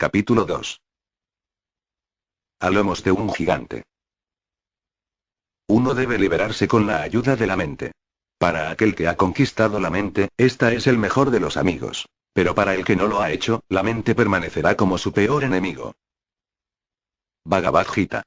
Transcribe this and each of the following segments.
Capítulo 2. A lomos de un gigante. Uno debe liberarse con la ayuda de la mente. Para aquel que ha conquistado la mente, esta es el mejor de los amigos. Pero para el que no lo ha hecho, la mente permanecerá como su peor enemigo. Bhagavad Gita.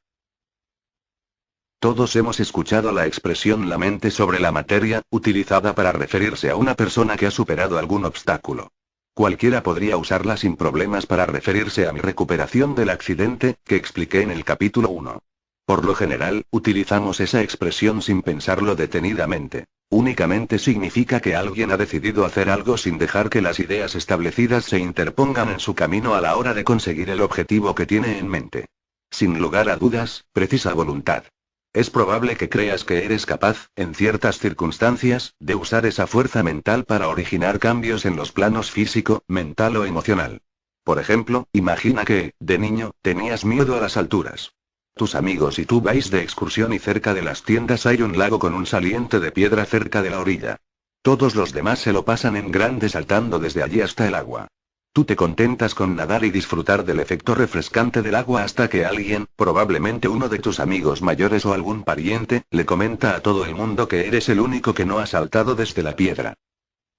Todos hemos escuchado la expresión la mente sobre la materia, utilizada para referirse a una persona que ha superado algún obstáculo. Cualquiera podría usarla sin problemas para referirse a mi recuperación del accidente, que expliqué en el capítulo 1. Por lo general, utilizamos esa expresión sin pensarlo detenidamente. Únicamente significa que alguien ha decidido hacer algo sin dejar que las ideas establecidas se interpongan en su camino a la hora de conseguir el objetivo que tiene en mente. Sin lugar a dudas, precisa voluntad. Es probable que creas que eres capaz, en ciertas circunstancias, de usar esa fuerza mental para originar cambios en los planos físico, mental o emocional. Por ejemplo, imagina que, de niño, tenías miedo a las alturas. Tus amigos y tú vais de excursión y cerca de las tiendas hay un lago con un saliente de piedra cerca de la orilla. Todos los demás se lo pasan en grande saltando desde allí hasta el agua. Tú te contentas con nadar y disfrutar del efecto refrescante del agua hasta que alguien, probablemente uno de tus amigos mayores o algún pariente, le comenta a todo el mundo que eres el único que no ha saltado desde la piedra.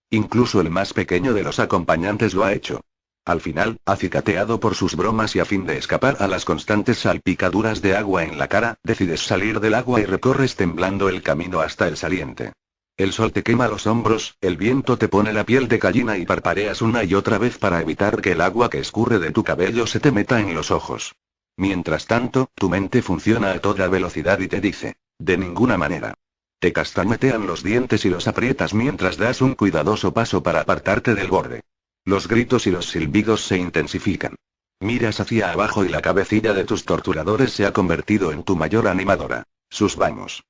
Incluso el más pequeño de los acompañantes lo ha hecho. Al final, acicateado por sus bromas y a fin de escapar a las constantes salpicaduras de agua en la cara, decides salir del agua y recorres temblando el camino hasta el saliente. El sol te quema los hombros, el viento te pone la piel de gallina y parpadeas una y otra vez para evitar que el agua que escurre de tu cabello se te meta en los ojos. Mientras tanto, tu mente funciona a toda velocidad y te dice, de ninguna manera. Te castañetean los dientes y los aprietas mientras das un cuidadoso paso para apartarte del borde. Los gritos y los silbidos se intensifican. Miras hacia abajo y la cabecilla de tus torturadores se ha convertido en tu mayor animadora. Sus vamos.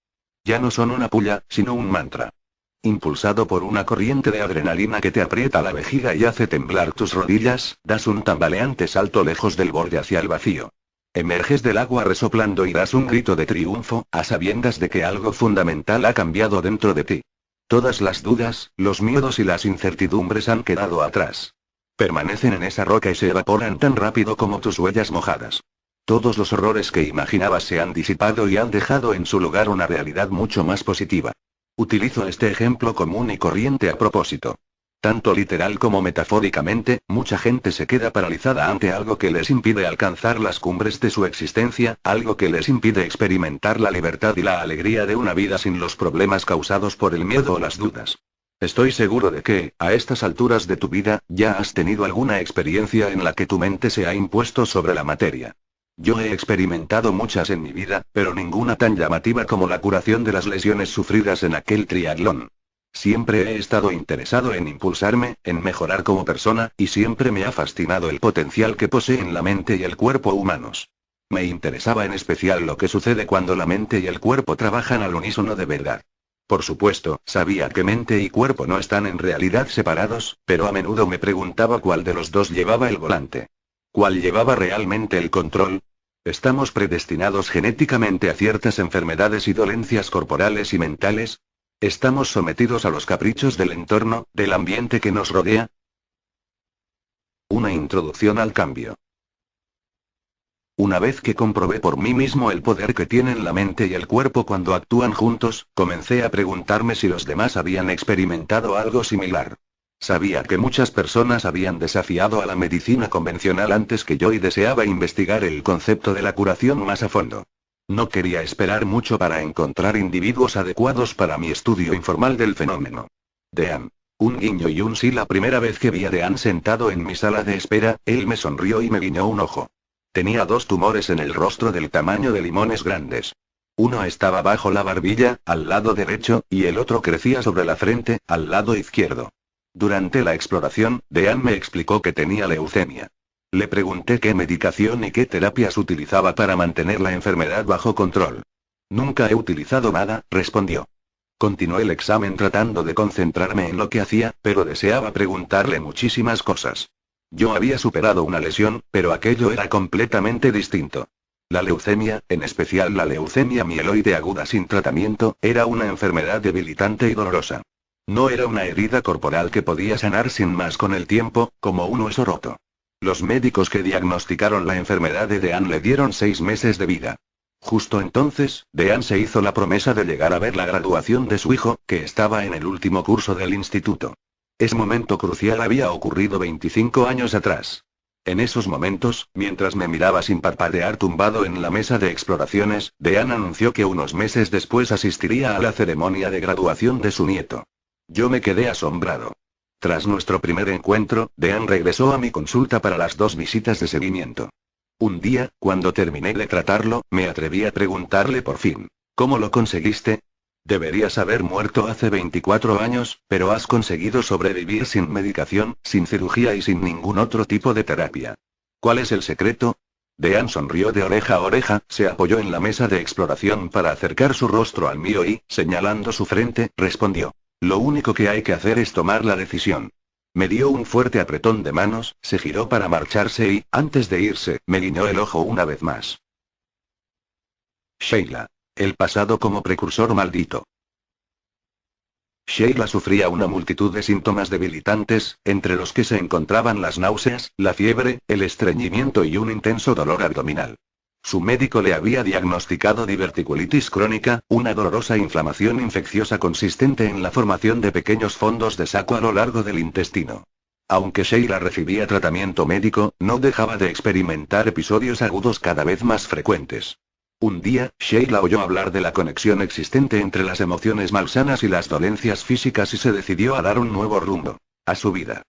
Ya no son una puya, sino un mantra. Impulsado por una corriente de adrenalina que te aprieta la vejiga y hace temblar tus rodillas, das un tambaleante salto lejos del borde hacia el vacío. Emerges del agua resoplando y das un grito de triunfo, a sabiendas de que algo fundamental ha cambiado dentro de ti. Todas las dudas, los miedos y las incertidumbres han quedado atrás. Permanecen en esa roca y se evaporan tan rápido como tus huellas mojadas. Todos los horrores que imaginabas se han disipado y han dejado en su lugar una realidad mucho más positiva. Utilizo este ejemplo común y corriente a propósito. Tanto literal como metafóricamente, mucha gente se queda paralizada ante algo que les impide alcanzar las cumbres de su existencia, algo que les impide experimentar la libertad y la alegría de una vida sin los problemas causados por el miedo o las dudas. Estoy seguro de que, a estas alturas de tu vida, ya has tenido alguna experiencia en la que tu mente se ha impuesto sobre la materia. Yo he experimentado muchas en mi vida, pero ninguna tan llamativa como la curación de las lesiones sufridas en aquel triatlón. Siempre he estado interesado en impulsarme, en mejorar como persona, y siempre me ha fascinado el potencial que poseen la mente y el cuerpo humanos. Me interesaba en especial lo que sucede cuando la mente y el cuerpo trabajan al unísono de verdad. Por supuesto, sabía que mente y cuerpo no están en realidad separados, pero a menudo me preguntaba cuál de los dos llevaba el volante. ¿Cuál llevaba realmente el control? ¿Estamos predestinados genéticamente a ciertas enfermedades y dolencias corporales y mentales? ¿Estamos sometidos a los caprichos del entorno, del ambiente que nos rodea? Una introducción al cambio. Una vez que comprobé por mí mismo el poder que tienen la mente y el cuerpo cuando actúan juntos, comencé a preguntarme si los demás habían experimentado algo similar. Sabía que muchas personas habían desafiado a la medicina convencional antes que yo y deseaba investigar el concepto de la curación más a fondo. No quería esperar mucho para encontrar individuos adecuados para mi estudio informal del fenómeno. Dean. Un guiño y un sí. La primera vez que vi a Dean sentado en mi sala de espera, él me sonrió y me guiñó un ojo. Tenía 2 tumores en el rostro del tamaño de limones grandes. Uno estaba bajo la barbilla, al lado derecho, y el otro crecía sobre la frente, al lado izquierdo. Durante la exploración, Dean me explicó que tenía leucemia. Le pregunté qué medicación y qué terapias utilizaba para mantener la enfermedad bajo control. Nunca he utilizado nada, respondió. Continué el examen tratando de concentrarme en lo que hacía, pero deseaba preguntarle muchísimas cosas. Yo había superado una lesión, pero aquello era completamente distinto. La leucemia, en especial la leucemia mieloide aguda sin tratamiento, era una enfermedad debilitante y dolorosa. No era una herida corporal que podía sanar sin más con el tiempo, como un hueso roto. Los médicos que diagnosticaron la enfermedad de Dean le dieron 6 meses de vida. Justo entonces, Dean se hizo la promesa de llegar a ver la graduación de su hijo, que estaba en el último curso del instituto. Ese momento crucial había ocurrido 25 años atrás. En esos momentos, mientras me miraba sin parpadear tumbado en la mesa de exploraciones, Dean anunció que unos meses después asistiría a la ceremonia de graduación de su nieto. Yo me quedé asombrado. Tras nuestro primer encuentro, Dean regresó a mi consulta para las 2 visitas de seguimiento. Un día, cuando terminé de tratarlo, me atreví a preguntarle por fin: ¿cómo lo conseguiste? Deberías haber muerto hace 24 años, pero has conseguido sobrevivir sin medicación, sin cirugía y sin ningún otro tipo de terapia. ¿Cuál es el secreto? Dean sonrió de oreja a oreja, se apoyó en la mesa de exploración para acercar su rostro al mío y, señalando su frente, respondió: lo único que hay que hacer es tomar la decisión. Me dio un fuerte apretón de manos, se giró para marcharse y, antes de irse, me guiñó el ojo una vez más. Sheila. El pasado como precursor maldito. Sheila sufría una multitud de síntomas debilitantes, entre los que se encontraban las náuseas, la fiebre, el estreñimiento y un intenso dolor abdominal. Su médico le había diagnosticado diverticulitis crónica, una dolorosa inflamación infecciosa consistente en la formación de pequeños fondos de saco a lo largo del intestino. Aunque Sheila recibía tratamiento médico, no dejaba de experimentar episodios agudos cada vez más frecuentes. Un día, Sheila oyó hablar de la conexión existente entre las emociones malsanas y las dolencias físicas y se decidió a dar un nuevo rumbo a su vida.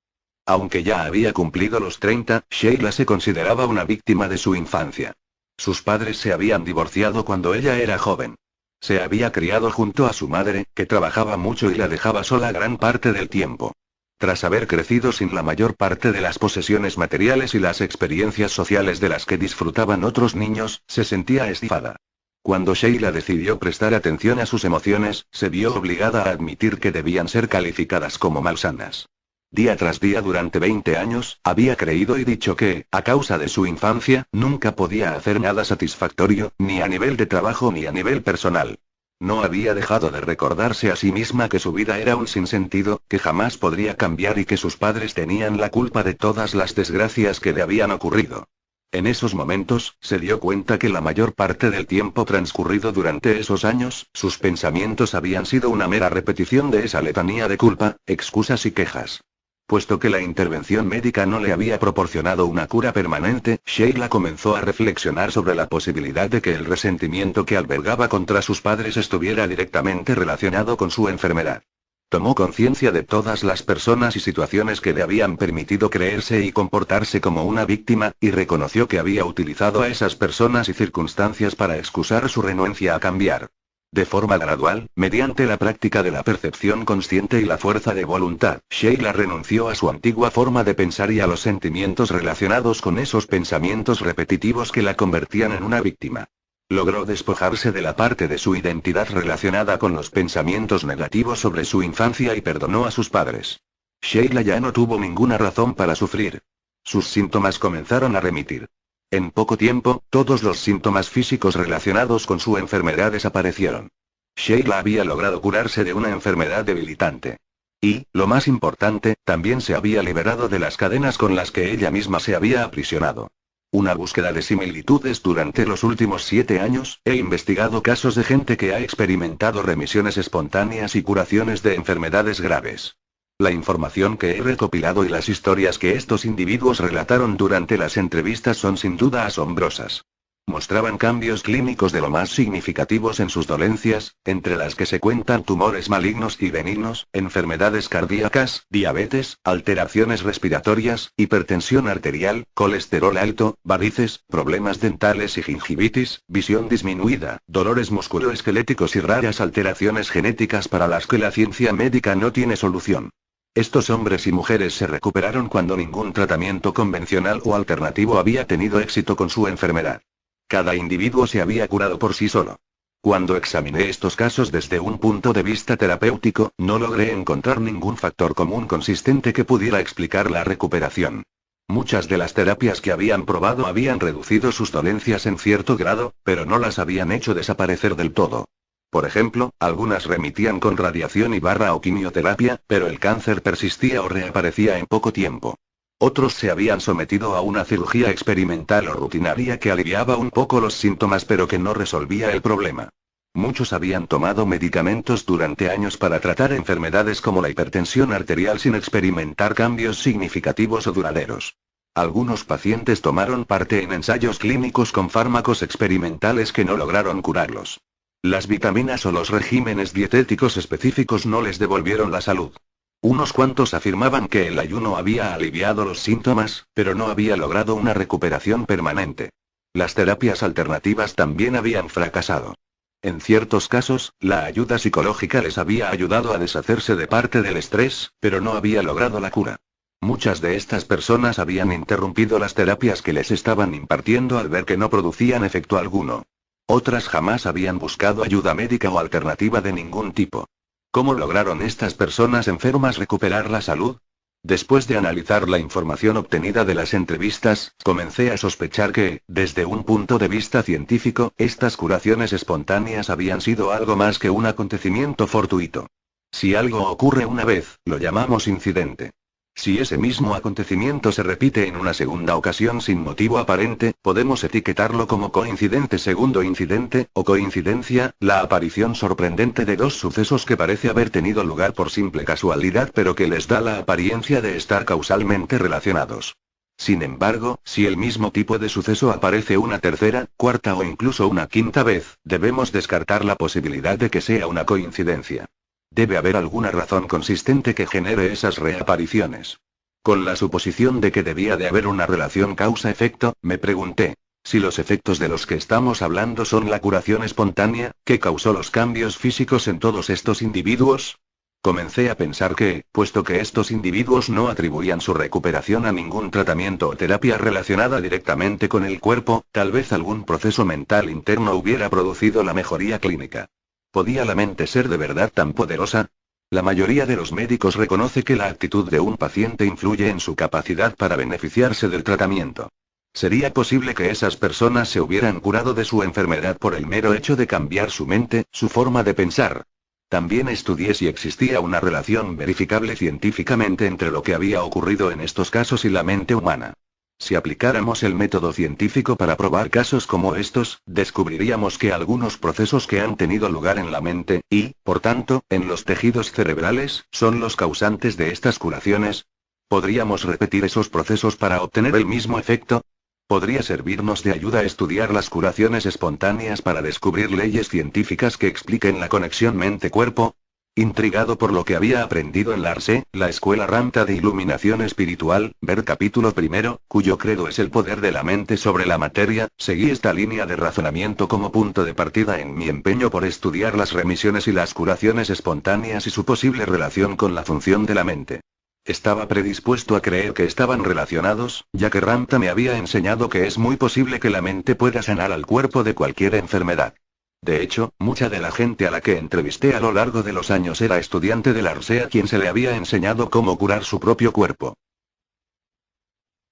Aunque ya había cumplido los 30, Sheila se consideraba una víctima de su infancia. Sus padres se habían divorciado cuando ella era joven. Se había criado junto a su madre, que trabajaba mucho y la dejaba sola gran parte del tiempo. Tras haber crecido sin la mayor parte de las posesiones materiales y las experiencias sociales de las que disfrutaban otros niños, se sentía estafada. Cuando Sheila decidió prestar atención a sus emociones, se vio obligada a admitir que debían ser calificadas como malsanas. Día tras día durante 20 años, había creído y dicho que, a causa de su infancia, nunca podía hacer nada satisfactorio, ni a nivel de trabajo ni a nivel personal. No había dejado de recordarse a sí misma que su vida era un sinsentido, que jamás podría cambiar y que sus padres tenían la culpa de todas las desgracias que le habían ocurrido. En esos momentos, se dio cuenta que la mayor parte del tiempo transcurrido durante esos años, sus pensamientos habían sido una mera repetición de esa letanía de culpa, excusas y quejas. Puesto que la intervención médica no le había proporcionado una cura permanente, Sheila comenzó a reflexionar sobre la posibilidad de que el resentimiento que albergaba contra sus padres estuviera directamente relacionado con su enfermedad. Tomó conciencia de todas las personas y situaciones que le habían permitido creerse y comportarse como una víctima, y reconoció que había utilizado a esas personas y circunstancias para excusar su renuencia a cambiar. De forma gradual, mediante la práctica de la percepción consciente y la fuerza de voluntad, Sheila renunció a su antigua forma de pensar y a los sentimientos relacionados con esos pensamientos repetitivos que la convertían en una víctima. Logró despojarse de la parte de su identidad relacionada con los pensamientos negativos sobre su infancia y perdonó a sus padres. Sheila ya no tuvo ninguna razón para sufrir. Sus síntomas comenzaron a remitir. En poco tiempo, todos los síntomas físicos relacionados con su enfermedad desaparecieron. Sheila había logrado curarse de una enfermedad debilitante. Y, lo más importante, también se había liberado de las cadenas con las que ella misma se había aprisionado. Una búsqueda de similitudes durante los últimos 7 años, he investigado casos de gente que ha experimentado remisiones espontáneas y curaciones de enfermedades graves. La información que he recopilado y las historias que estos individuos relataron durante las entrevistas son sin duda asombrosas. Mostraban cambios clínicos de lo más significativos en sus dolencias, entre las que se cuentan tumores malignos y benignos, enfermedades cardíacas, diabetes, alteraciones respiratorias, hipertensión arterial, colesterol alto, varices, problemas dentales y gingivitis, visión disminuida, dolores musculoesqueléticos y raras alteraciones genéticas para las que la ciencia médica no tiene solución. Estos hombres y mujeres se recuperaron cuando ningún tratamiento convencional o alternativo había tenido éxito con su enfermedad. Cada individuo se había curado por sí solo. Cuando examiné estos casos desde un punto de vista terapéutico, no logré encontrar ningún factor común consistente que pudiera explicar la recuperación. Muchas de las terapias que habían probado habían reducido sus dolencias en cierto grado, pero no las habían hecho desaparecer del todo. Por ejemplo, algunas remitían con radiación o quimioterapia, pero el cáncer persistía o reaparecía en poco tiempo. Otros se habían sometido a una cirugía experimental o rutinaria que aliviaba un poco los síntomas pero que no resolvía el problema. Muchos habían tomado medicamentos durante años para tratar enfermedades como la hipertensión arterial sin experimentar cambios significativos o duraderos. Algunos pacientes tomaron parte en ensayos clínicos con fármacos experimentales que no lograron curarlos. Las vitaminas o los regímenes dietéticos específicos no les devolvieron la salud. Unos cuantos afirmaban que el ayuno había aliviado los síntomas, pero no había logrado una recuperación permanente. Las terapias alternativas también habían fracasado. En ciertos casos, la ayuda psicológica les había ayudado a deshacerse de parte del estrés, pero no había logrado la cura. Muchas de estas personas habían interrumpido las terapias que les estaban impartiendo al ver que no producían efecto alguno. Otras jamás habían buscado ayuda médica o alternativa de ningún tipo. ¿Cómo lograron estas personas enfermas recuperar la salud? Después de analizar la información obtenida de las entrevistas, comencé a sospechar que, desde un punto de vista científico, estas curaciones espontáneas habían sido algo más que un acontecimiento fortuito. Si algo ocurre una vez, lo llamamos incidente. Si ese mismo acontecimiento se repite en una segunda ocasión sin motivo aparente, podemos etiquetarlo como coincidente segundo incidente, o coincidencia, la aparición sorprendente de dos sucesos que parece haber tenido lugar por simple casualidad pero que les da la apariencia de estar causalmente relacionados. Sin embargo, si el mismo tipo de suceso aparece una tercera, cuarta o incluso una quinta vez, debemos descartar la posibilidad de que sea una coincidencia. Debe haber alguna razón consistente que genere esas reapariciones. Con la suposición de que debía de haber una relación causa-efecto, me pregunté, si los efectos de los que estamos hablando son la curación espontánea, ¿qué causó los cambios físicos en todos estos individuos? Comencé a pensar que, puesto que estos individuos no atribuían su recuperación a ningún tratamiento o terapia relacionada directamente con el cuerpo, tal vez algún proceso mental interno hubiera producido la mejoría clínica. ¿Podía la mente ser de verdad tan poderosa? La mayoría de los médicos reconoce que la actitud de un paciente influye en su capacidad para beneficiarse del tratamiento. ¿Sería posible que esas personas se hubieran curado de su enfermedad por el mero hecho de cambiar su mente, su forma de pensar? También estudié si existía una relación verificable científicamente entre lo que había ocurrido en estos casos y la mente humana. Si aplicáramos el método científico para probar casos como estos, descubriríamos que algunos procesos que han tenido lugar en la mente, y, por tanto, en los tejidos cerebrales, son los causantes de estas curaciones. ¿Podríamos repetir esos procesos para obtener el mismo efecto? ¿Podría servirnos de ayuda a estudiar las curaciones espontáneas para descubrir leyes científicas que expliquen la conexión mente-cuerpo? Intrigado por lo que había aprendido en la ARSE, la Escuela Ramtha de Iluminación Espiritual, ver capítulo primero, cuyo credo es el poder de la mente sobre la materia, seguí esta línea de razonamiento como punto de partida en mi empeño por estudiar las remisiones y las curaciones espontáneas y su posible relación con la función de la mente. Estaba predispuesto a creer que estaban relacionados, ya que Ramtha me había enseñado que es muy posible que la mente pueda sanar al cuerpo de cualquier enfermedad. De hecho, mucha de la gente a la que entrevisté a lo largo de los años era estudiante de la ARSE a quien se le había enseñado cómo curar su propio cuerpo.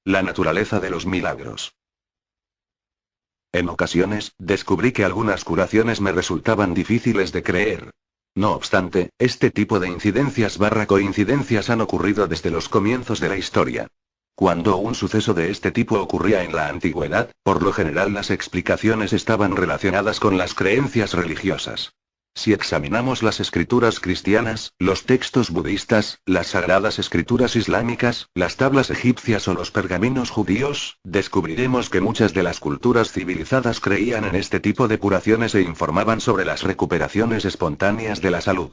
La naturaleza de los milagros. En ocasiones, descubrí que algunas curaciones me resultaban difíciles de creer. No obstante, este tipo de incidencias/coincidencias han ocurrido desde los comienzos de la historia. Cuando un suceso de este tipo ocurría en la antigüedad, por lo general las explicaciones estaban relacionadas con las creencias religiosas. Si examinamos las escrituras cristianas, los textos budistas, las sagradas escrituras islámicas, las tablas egipcias o los pergaminos judíos, descubriremos que muchas de las culturas civilizadas creían en este tipo de curaciones e informaban sobre las recuperaciones espontáneas de la salud.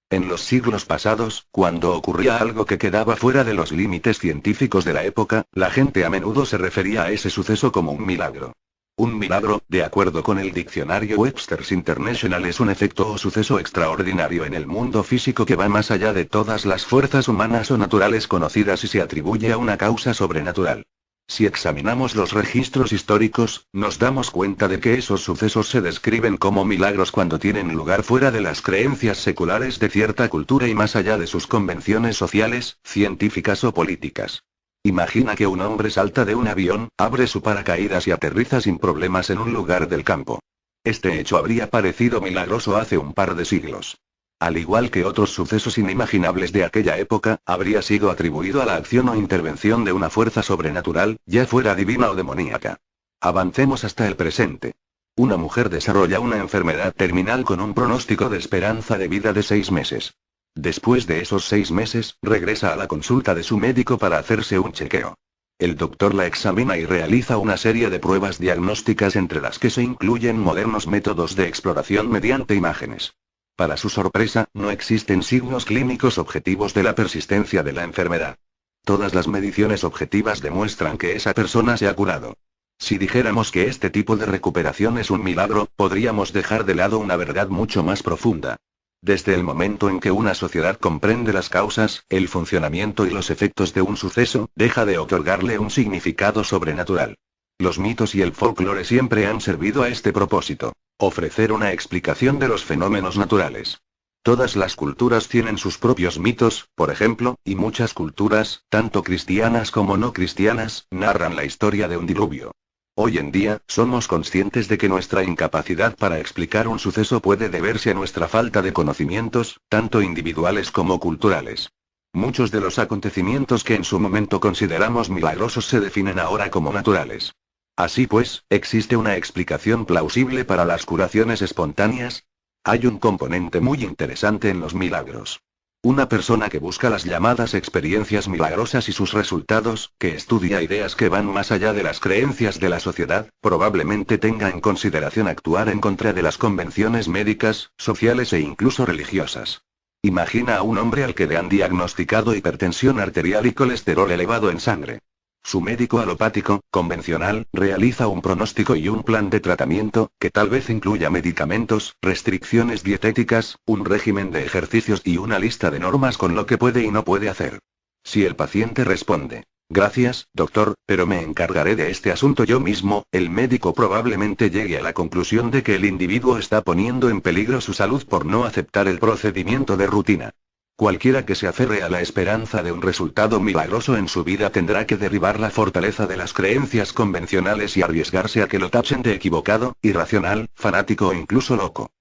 En los siglos pasados, cuando ocurría algo que quedaba fuera de los límites científicos de la época, la gente a menudo se refería a ese suceso como un milagro. Un milagro, de acuerdo con el diccionario Webster's International, es un efecto o suceso extraordinario en el mundo físico que va más allá de todas las fuerzas humanas o naturales conocidas y se atribuye a una causa sobrenatural. Si examinamos los registros históricos, nos damos cuenta de que esos sucesos se describen como milagros cuando tienen lugar fuera de las creencias seculares de cierta cultura y más allá de sus convenciones sociales, científicas o políticas. Imagina que un hombre salta de un avión, abre su paracaídas y aterriza sin problemas en un lugar del campo. Este hecho habría parecido milagroso hace un par de siglos. Al igual que otros sucesos inimaginables de aquella época, habría sido atribuido a la acción o intervención de una fuerza sobrenatural, ya fuera divina o demoníaca. Avancemos hasta el presente. Una mujer desarrolla una enfermedad terminal con un pronóstico de esperanza de vida de 6 meses. Después de esos 6 meses, regresa a la consulta de su médico para hacerse un chequeo. El doctor la examina y realiza una serie de pruebas diagnósticas entre las que se incluyen modernos métodos de exploración mediante imágenes. Para su sorpresa, no existen signos clínicos objetivos de la persistencia de la enfermedad. Todas las mediciones objetivas demuestran que esa persona se ha curado. Si dijéramos que este tipo de recuperación es un milagro, podríamos dejar de lado una verdad mucho más profunda. Desde el momento en que una sociedad comprende las causas, el funcionamiento y los efectos de un suceso, deja de otorgarle un significado sobrenatural. Los mitos y el folclore siempre han servido a este propósito: ofrecer una explicación de los fenómenos naturales. Todas las culturas tienen sus propios mitos, por ejemplo, y muchas culturas, tanto cristianas como no cristianas, narran la historia de un diluvio. Hoy en día, somos conscientes de que nuestra incapacidad para explicar un suceso puede deberse a nuestra falta de conocimientos, tanto individuales como culturales. Muchos de los acontecimientos que en su momento consideramos milagrosos se definen ahora como naturales. Así pues, ¿existe una explicación plausible para las curaciones espontáneas? Hay un componente muy interesante en los milagros. Una persona que busca las llamadas experiencias milagrosas y sus resultados, que estudia ideas que van más allá de las creencias de la sociedad, probablemente tenga en consideración actuar en contra de las convenciones médicas, sociales e incluso religiosas. Imagina a un hombre al que le han diagnosticado hipertensión arterial y colesterol elevado en sangre. Su médico alopático, convencional, realiza un pronóstico y un plan de tratamiento, que tal vez incluya medicamentos, restricciones dietéticas, un régimen de ejercicios y una lista de normas con lo que puede y no puede hacer. Si el paciente responde: "Gracias, doctor, pero me encargaré de este asunto yo mismo", el médico probablemente llegue a la conclusión de que el individuo está poniendo en peligro su salud por no aceptar el procedimiento de rutina. Cualquiera que se aferre a la esperanza de un resultado milagroso en su vida tendrá que derribar la fortaleza de las creencias convencionales y arriesgarse a que lo tachen de equivocado, irracional, fanático o incluso loco.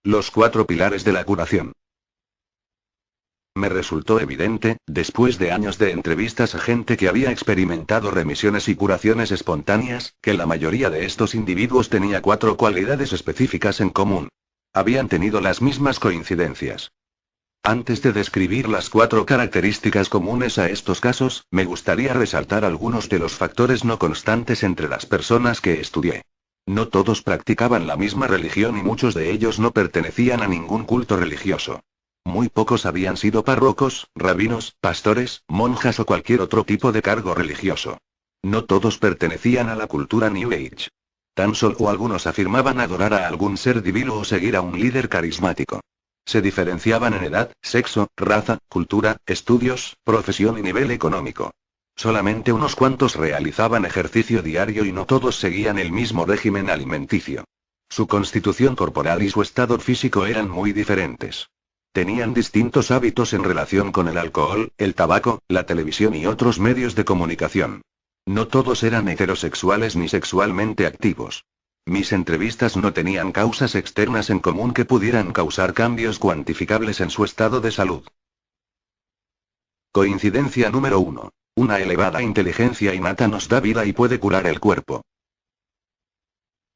Los 4 pilares de la curación. Me resultó evidente, después de años de entrevistas a gente que había experimentado remisiones y curaciones espontáneas, que la mayoría de estos individuos tenía 4 cualidades específicas en común. Habían tenido las mismas coincidencias. Antes de describir las 4 características comunes a estos casos, me gustaría resaltar algunos de los factores no constantes entre las personas que estudié. No todos practicaban la misma religión y muchos de ellos no pertenecían a ningún culto religioso. Muy pocos habían sido párrocos, rabinos, pastores, monjas o cualquier otro tipo de cargo religioso. No todos pertenecían a la cultura New Age. Tan solo algunos afirmaban adorar a algún ser divino o seguir a un líder carismático. Se diferenciaban en edad, sexo, raza, cultura, estudios, profesión y nivel económico. Solamente unos cuantos realizaban ejercicio diario y no todos seguían el mismo régimen alimenticio. Su constitución corporal y su estado físico eran muy diferentes. Tenían distintos hábitos en relación con el alcohol, el tabaco, la televisión y otros medios de comunicación. No todos eran heterosexuales ni sexualmente activos. Mis entrevistas no tenían causas externas en común que pudieran causar cambios cuantificables en su estado de salud. Coincidencia número 1. Una elevada inteligencia innata nos da vida y puede curar el cuerpo.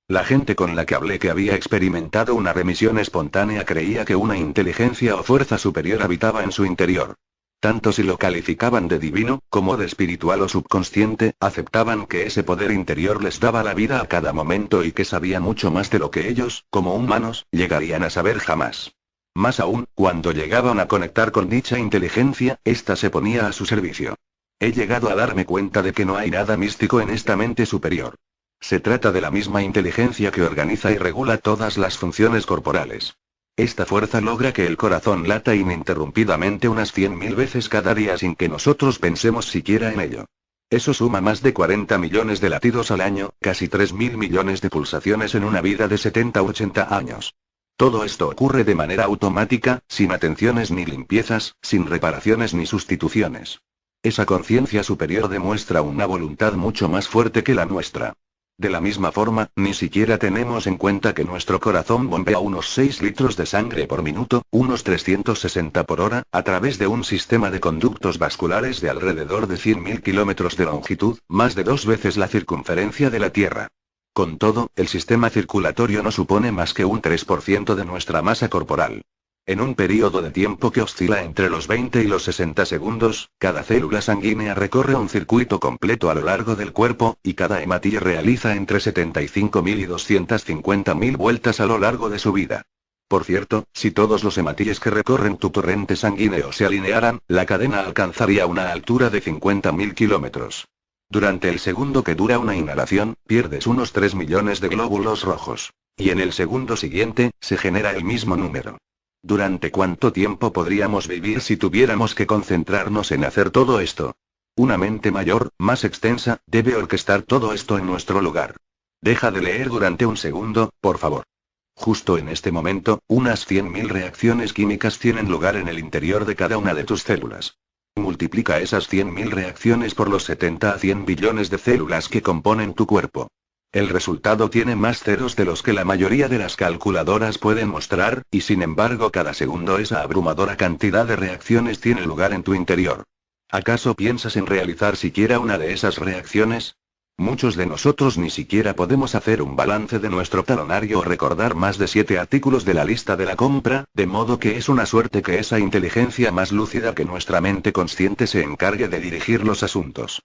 La gente con la que hablé que había experimentado una remisión espontánea creía que una inteligencia o fuerza superior habitaba en su interior. Tanto si lo calificaban de divino, como de espiritual o subconsciente, aceptaban que ese poder interior les daba la vida a cada momento y que sabía mucho más de lo que ellos, como humanos, llegarían a saber jamás. Más aún, cuando llegaban a conectar con dicha inteligencia, ésta se ponía a su servicio. He llegado a darme cuenta de que no hay nada místico en esta mente superior. Se trata de la misma inteligencia que organiza y regula todas las funciones corporales. Esta fuerza logra que el corazón lata ininterrumpidamente unas 100.000 veces cada día sin que nosotros pensemos siquiera en ello. Eso suma más de 40 millones de latidos al año, casi 3.000 millones de pulsaciones en una vida de 70 u 80 años. Todo esto ocurre de manera automática, sin atenciones ni limpiezas, sin reparaciones ni sustituciones. Esa conciencia superior demuestra una voluntad mucho más fuerte que la nuestra. De la misma forma, ni siquiera tenemos en cuenta que nuestro corazón bombea unos 6 litros de sangre por minuto, unos 360 por hora, a través de un sistema de conductos vasculares de alrededor de 100.000 kilómetros de longitud, más de 2 veces la circunferencia de la Tierra. Con todo, el sistema circulatorio no supone más que un 3% de nuestra masa corporal. En un periodo de tiempo que oscila entre los 20 y los 60 segundos, cada célula sanguínea recorre un circuito completo a lo largo del cuerpo, y cada hematilla realiza entre 75.000 y 250.000 vueltas a lo largo de su vida. Por cierto, si todos los hematillas que recorren tu torrente sanguíneo se alinearan, la cadena alcanzaría una altura de 50.000 kilómetros. Durante el segundo que dura una inhalación, pierdes unos 3 millones de glóbulos rojos. Y en el segundo siguiente, se genera el mismo número. ¿Durante cuánto tiempo podríamos vivir si tuviéramos que concentrarnos en hacer todo esto? Una mente mayor, más extensa, debe orquestar todo esto en nuestro lugar. Deja de leer durante un segundo, por favor. Justo en este momento, unas 100.000 reacciones químicas tienen lugar en el interior de cada una de tus células. Multiplica esas 100.000 reacciones por los 70 a 100 billones de células que componen tu cuerpo. El resultado tiene más ceros de los que la mayoría de las calculadoras pueden mostrar, y sin embargo cada segundo esa abrumadora cantidad de reacciones tiene lugar en tu interior. ¿Acaso piensas en realizar siquiera una de esas reacciones? Muchos de nosotros ni siquiera podemos hacer un balance de nuestro talonario o recordar más de 7 artículos de la lista de la compra, de modo que es una suerte que esa inteligencia más lúcida que nuestra mente consciente se encargue de dirigir los asuntos.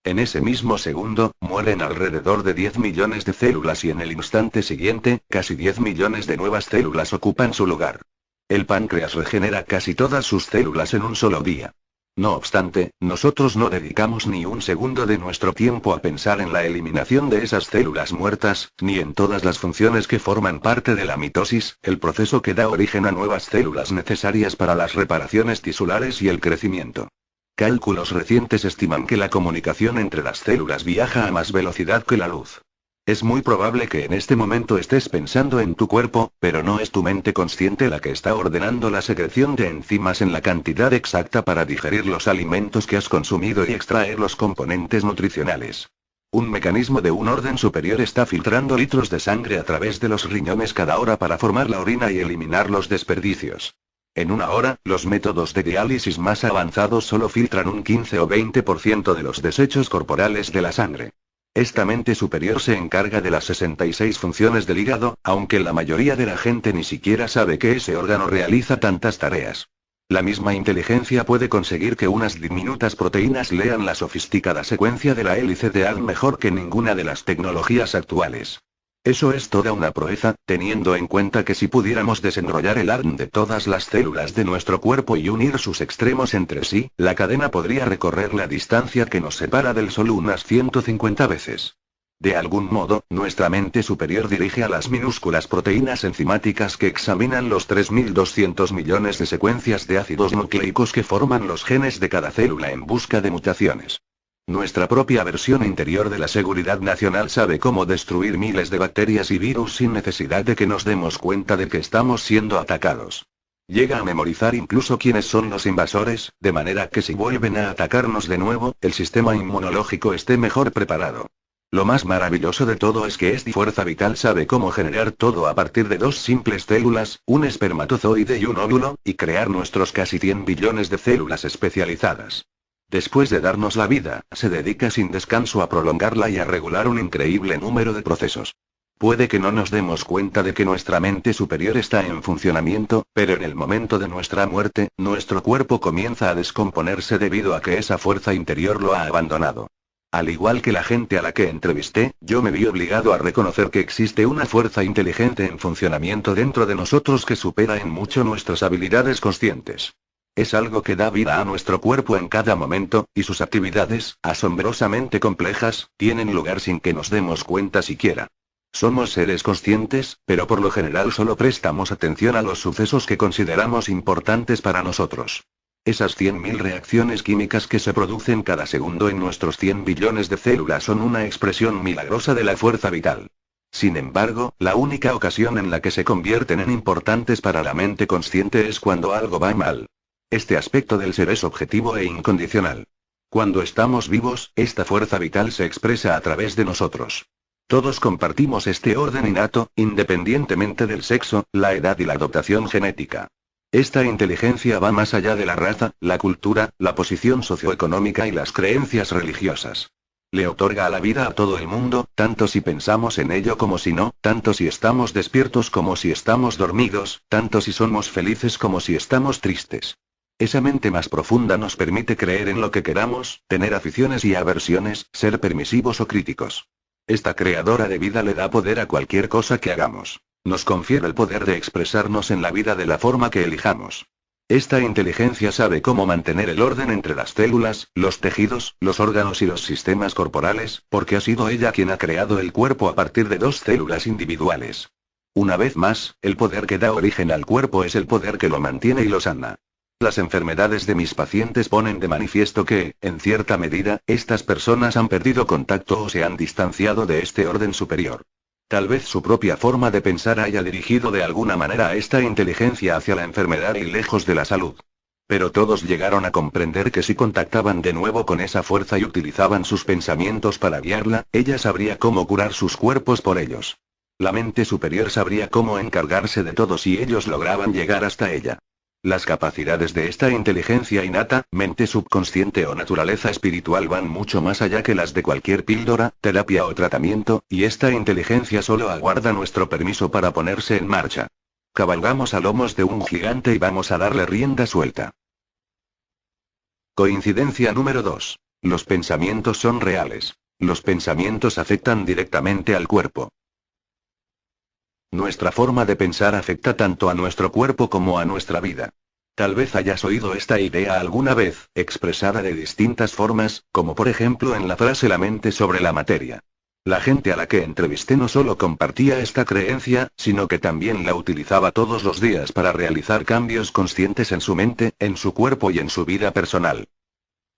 En ese mismo segundo, mueren alrededor de 10 millones de células y en el instante siguiente, casi 10 millones de nuevas células ocupan su lugar. El páncreas regenera casi todas sus células en un solo día. No obstante, nosotros no dedicamos ni un segundo de nuestro tiempo a pensar en la eliminación de esas células muertas, ni en todas las funciones que forman parte de la mitosis, el proceso que da origen a nuevas células necesarias para las reparaciones tisulares y el crecimiento. Cálculos recientes estiman que la comunicación entre las células viaja a más velocidad que la luz. Es muy probable que en este momento estés pensando en tu cuerpo, pero no es tu mente consciente la que está ordenando la secreción de enzimas en la cantidad exacta para digerir los alimentos que has consumido y extraer los componentes nutricionales. Un mecanismo de un orden superior está filtrando litros de sangre a través de los riñones cada hora para formar la orina y eliminar los desperdicios. En una hora, los métodos de diálisis más avanzados solo filtran un 15 o 20% de los desechos corporales de la sangre. Esta mente superior se encarga de las 66 funciones del hígado, aunque la mayoría de la gente ni siquiera sabe que ese órgano realiza tantas tareas. La misma inteligencia puede conseguir que unas diminutas proteínas lean la sofisticada secuencia de la hélice de ADN mejor que ninguna de las tecnologías actuales. Eso es toda una proeza, teniendo en cuenta que si pudiéramos desenrollar el ADN de todas las células de nuestro cuerpo y unir sus extremos entre sí, la cadena podría recorrer la distancia que nos separa del Sol unas 150 veces. De algún modo, nuestra mente superior dirige a las minúsculas proteínas enzimáticas que examinan los 3.200 millones de secuencias de ácidos nucleicos que forman los genes de cada célula en busca de mutaciones. Nuestra propia versión interior de la seguridad nacional sabe cómo destruir miles de bacterias y virus sin necesidad de que nos demos cuenta de que estamos siendo atacados. Llega a memorizar incluso quiénes son los invasores, de manera que si vuelven a atacarnos de nuevo, el sistema inmunológico esté mejor preparado. Lo más maravilloso de todo es que esta fuerza vital sabe cómo generar todo a partir de 2 simples células, un espermatozoide y un óvulo, y crear nuestros casi 100 billones de células especializadas. Después de darnos la vida, se dedica sin descanso a prolongarla y a regular un increíble número de procesos. Puede que no nos demos cuenta de que nuestra mente superior está en funcionamiento, pero en el momento de nuestra muerte, nuestro cuerpo comienza a descomponerse debido a que esa fuerza interior lo ha abandonado. Al igual que la gente a la que entrevisté, yo me vi obligado a reconocer que existe una fuerza inteligente en funcionamiento dentro de nosotros que supera en mucho nuestras habilidades conscientes. Es algo que da vida a nuestro cuerpo en cada momento, y sus actividades, asombrosamente complejas, tienen lugar sin que nos demos cuenta siquiera. Somos seres conscientes, pero por lo general solo prestamos atención a los sucesos que consideramos importantes para nosotros. Esas 100.000 reacciones químicas que se producen cada segundo en nuestros 100 billones de células son una expresión milagrosa de la fuerza vital. Sin embargo, la única ocasión en la que se convierten en importantes para la mente consciente es cuando algo va mal. Este aspecto del ser es objetivo e incondicional. Cuando estamos vivos, esta fuerza vital se expresa a través de nosotros. Todos compartimos este orden innato, independientemente del sexo, la edad y la dotación genética. Esta inteligencia va más allá de la raza, la cultura, la posición socioeconómica y las creencias religiosas. Le otorga a la vida a todo el mundo, tanto si pensamos en ello como si no, tanto si estamos despiertos como si estamos dormidos, tanto si somos felices como si estamos tristes. Esa mente más profunda nos permite creer en lo que queramos, tener aficiones y aversiones, ser permisivos o críticos. Esta creadora de vida le da poder a cualquier cosa que hagamos. Nos confiere el poder de expresarnos en la vida de la forma que elijamos. Esta inteligencia sabe cómo mantener el orden entre las células, los tejidos, los órganos y los sistemas corporales, porque ha sido ella quien ha creado el cuerpo a partir de dos células individuales. Una vez más, el poder que da origen al cuerpo es el poder que lo mantiene y lo sana. Las enfermedades de mis pacientes ponen de manifiesto que, en cierta medida, estas personas han perdido contacto o se han distanciado de este orden superior. Tal vez su propia forma de pensar haya dirigido de alguna manera a esta inteligencia hacia la enfermedad y lejos de la salud. Pero todos llegaron a comprender que si contactaban de nuevo con esa fuerza y utilizaban sus pensamientos para guiarla, ella sabría cómo curar sus cuerpos por ellos. La mente superior sabría cómo encargarse de todo si ellos lograban llegar hasta ella. Las capacidades de esta inteligencia innata, mente subconsciente o naturaleza espiritual van mucho más allá que las de cualquier píldora, terapia o tratamiento, y esta inteligencia solo aguarda nuestro permiso para ponerse en marcha. Cabalgamos a lomos de un gigante y vamos a darle rienda suelta. Coincidencia número 2. Los pensamientos son reales. Los pensamientos afectan directamente al cuerpo. Nuestra forma de pensar afecta tanto a nuestro cuerpo como a nuestra vida. Tal vez hayas oído esta idea alguna vez, expresada de distintas formas, como por ejemplo en la frase la mente sobre la materia. La gente a la que entrevisté no solo compartía esta creencia, sino que también la utilizaba todos los días para realizar cambios conscientes en su mente, en su cuerpo y en su vida personal.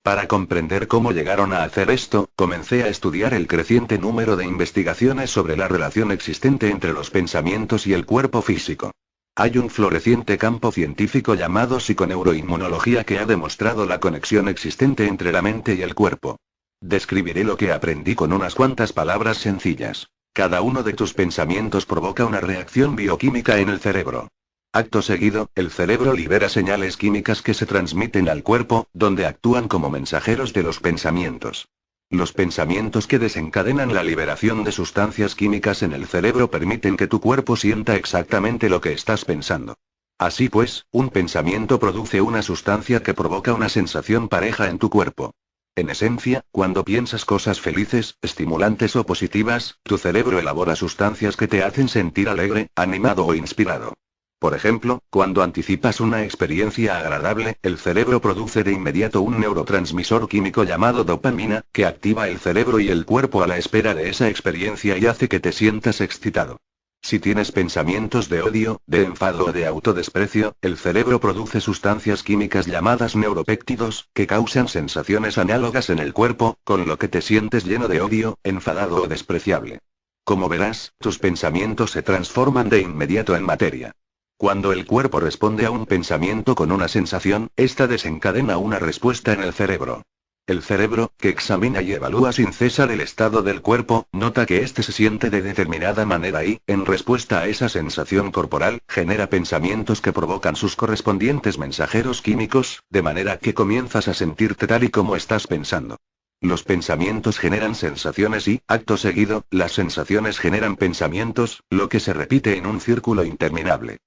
Para comprender cómo llegaron a hacer esto, comencé a estudiar el creciente número de investigaciones sobre la relación existente entre los pensamientos y el cuerpo físico. Hay un floreciente campo científico llamado psiconeuroinmunología que ha demostrado la conexión existente entre la mente y el cuerpo. Describiré lo que aprendí con unas cuantas palabras sencillas. Cada uno de tus pensamientos provoca una reacción bioquímica en el cerebro. Acto seguido, el cerebro libera señales químicas que se transmiten al cuerpo, donde actúan como mensajeros de los pensamientos. Los pensamientos que desencadenan la liberación de sustancias químicas en el cerebro permiten que tu cuerpo sienta exactamente lo que estás pensando. Así pues, un pensamiento produce una sustancia que provoca una sensación pareja en tu cuerpo. En esencia, cuando piensas cosas felices, estimulantes o positivas, tu cerebro elabora sustancias que te hacen sentir alegre, animado o inspirado. Por ejemplo, cuando anticipas una experiencia agradable, el cerebro produce de inmediato un neurotransmisor químico llamado dopamina, que activa el cerebro y el cuerpo a la espera de esa experiencia y hace que te sientas excitado. Si tienes pensamientos de odio, de enfado o de autodesprecio, el cerebro produce sustancias químicas llamadas neuropéptidos, que causan sensaciones análogas en el cuerpo, con lo que te sientes lleno de odio, enfadado o despreciable. Como verás, tus pensamientos se transforman de inmediato en materia. Cuando el cuerpo responde a un pensamiento con una sensación, esta desencadena una respuesta en el cerebro. El cerebro, que examina y evalúa sin cesar el estado del cuerpo, nota que éste se siente de determinada manera y, en respuesta a esa sensación corporal, genera pensamientos que provocan sus correspondientes mensajeros químicos, de manera que comienzas a sentirte tal y como estás pensando. Los pensamientos generan sensaciones y, acto seguido, las sensaciones generan pensamientos, lo que se repite en un círculo interminable.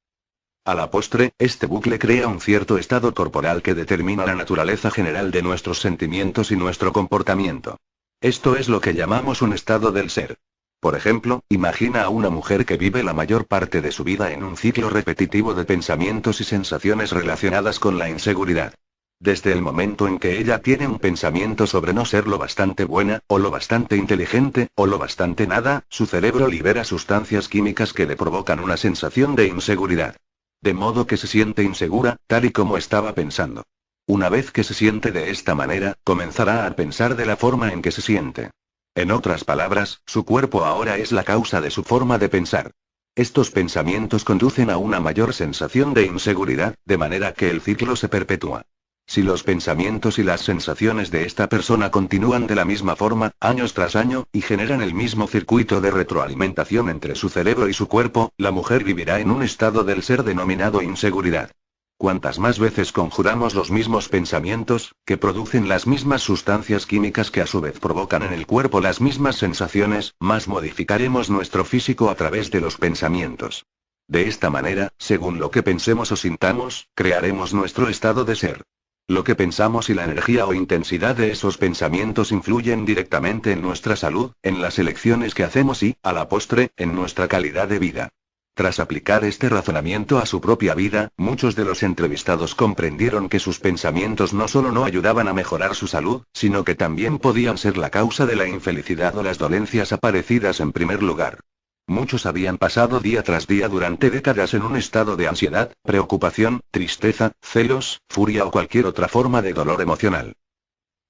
A la postre, este bucle crea un cierto estado corporal que determina la naturaleza general de nuestros sentimientos y nuestro comportamiento. Esto es lo que llamamos un estado del ser. Por ejemplo, imagina a una mujer que vive la mayor parte de su vida en un ciclo repetitivo de pensamientos y sensaciones relacionadas con la inseguridad. Desde el momento en que ella tiene un pensamiento sobre no ser lo bastante buena, o lo bastante inteligente, o lo bastante nada, su cerebro libera sustancias químicas que le provocan una sensación de inseguridad. De modo que se siente insegura, tal y como estaba pensando. Una vez que se siente de esta manera, comenzará a pensar de la forma en que se siente. En otras palabras, su cuerpo ahora es la causa de su forma de pensar. Estos pensamientos conducen a una mayor sensación de inseguridad, de manera que el ciclo se perpetúa. Si los pensamientos y las sensaciones de esta persona continúan de la misma forma, años tras año, y generan el mismo circuito de retroalimentación entre su cerebro y su cuerpo, la mujer vivirá en un estado del ser denominado inseguridad. Cuantas más veces conjuramos los mismos pensamientos, que producen las mismas sustancias químicas que a su vez provocan en el cuerpo las mismas sensaciones, más modificaremos nuestro físico a través de los pensamientos. De esta manera, según lo que pensemos o sintamos, crearemos nuestro estado de ser. Lo que pensamos y la energía o intensidad de esos pensamientos influyen directamente en nuestra salud, en las elecciones que hacemos y, a la postre, en nuestra calidad de vida. Tras aplicar este razonamiento a su propia vida, muchos de los entrevistados comprendieron que sus pensamientos no solo no ayudaban a mejorar su salud, sino que también podían ser la causa de la infelicidad o las dolencias aparecidas en primer lugar. Muchos habían pasado día tras día durante décadas en un estado de ansiedad, preocupación, tristeza, celos, furia o cualquier otra forma de dolor emocional.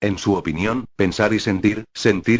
En su opinión, pensar y sentir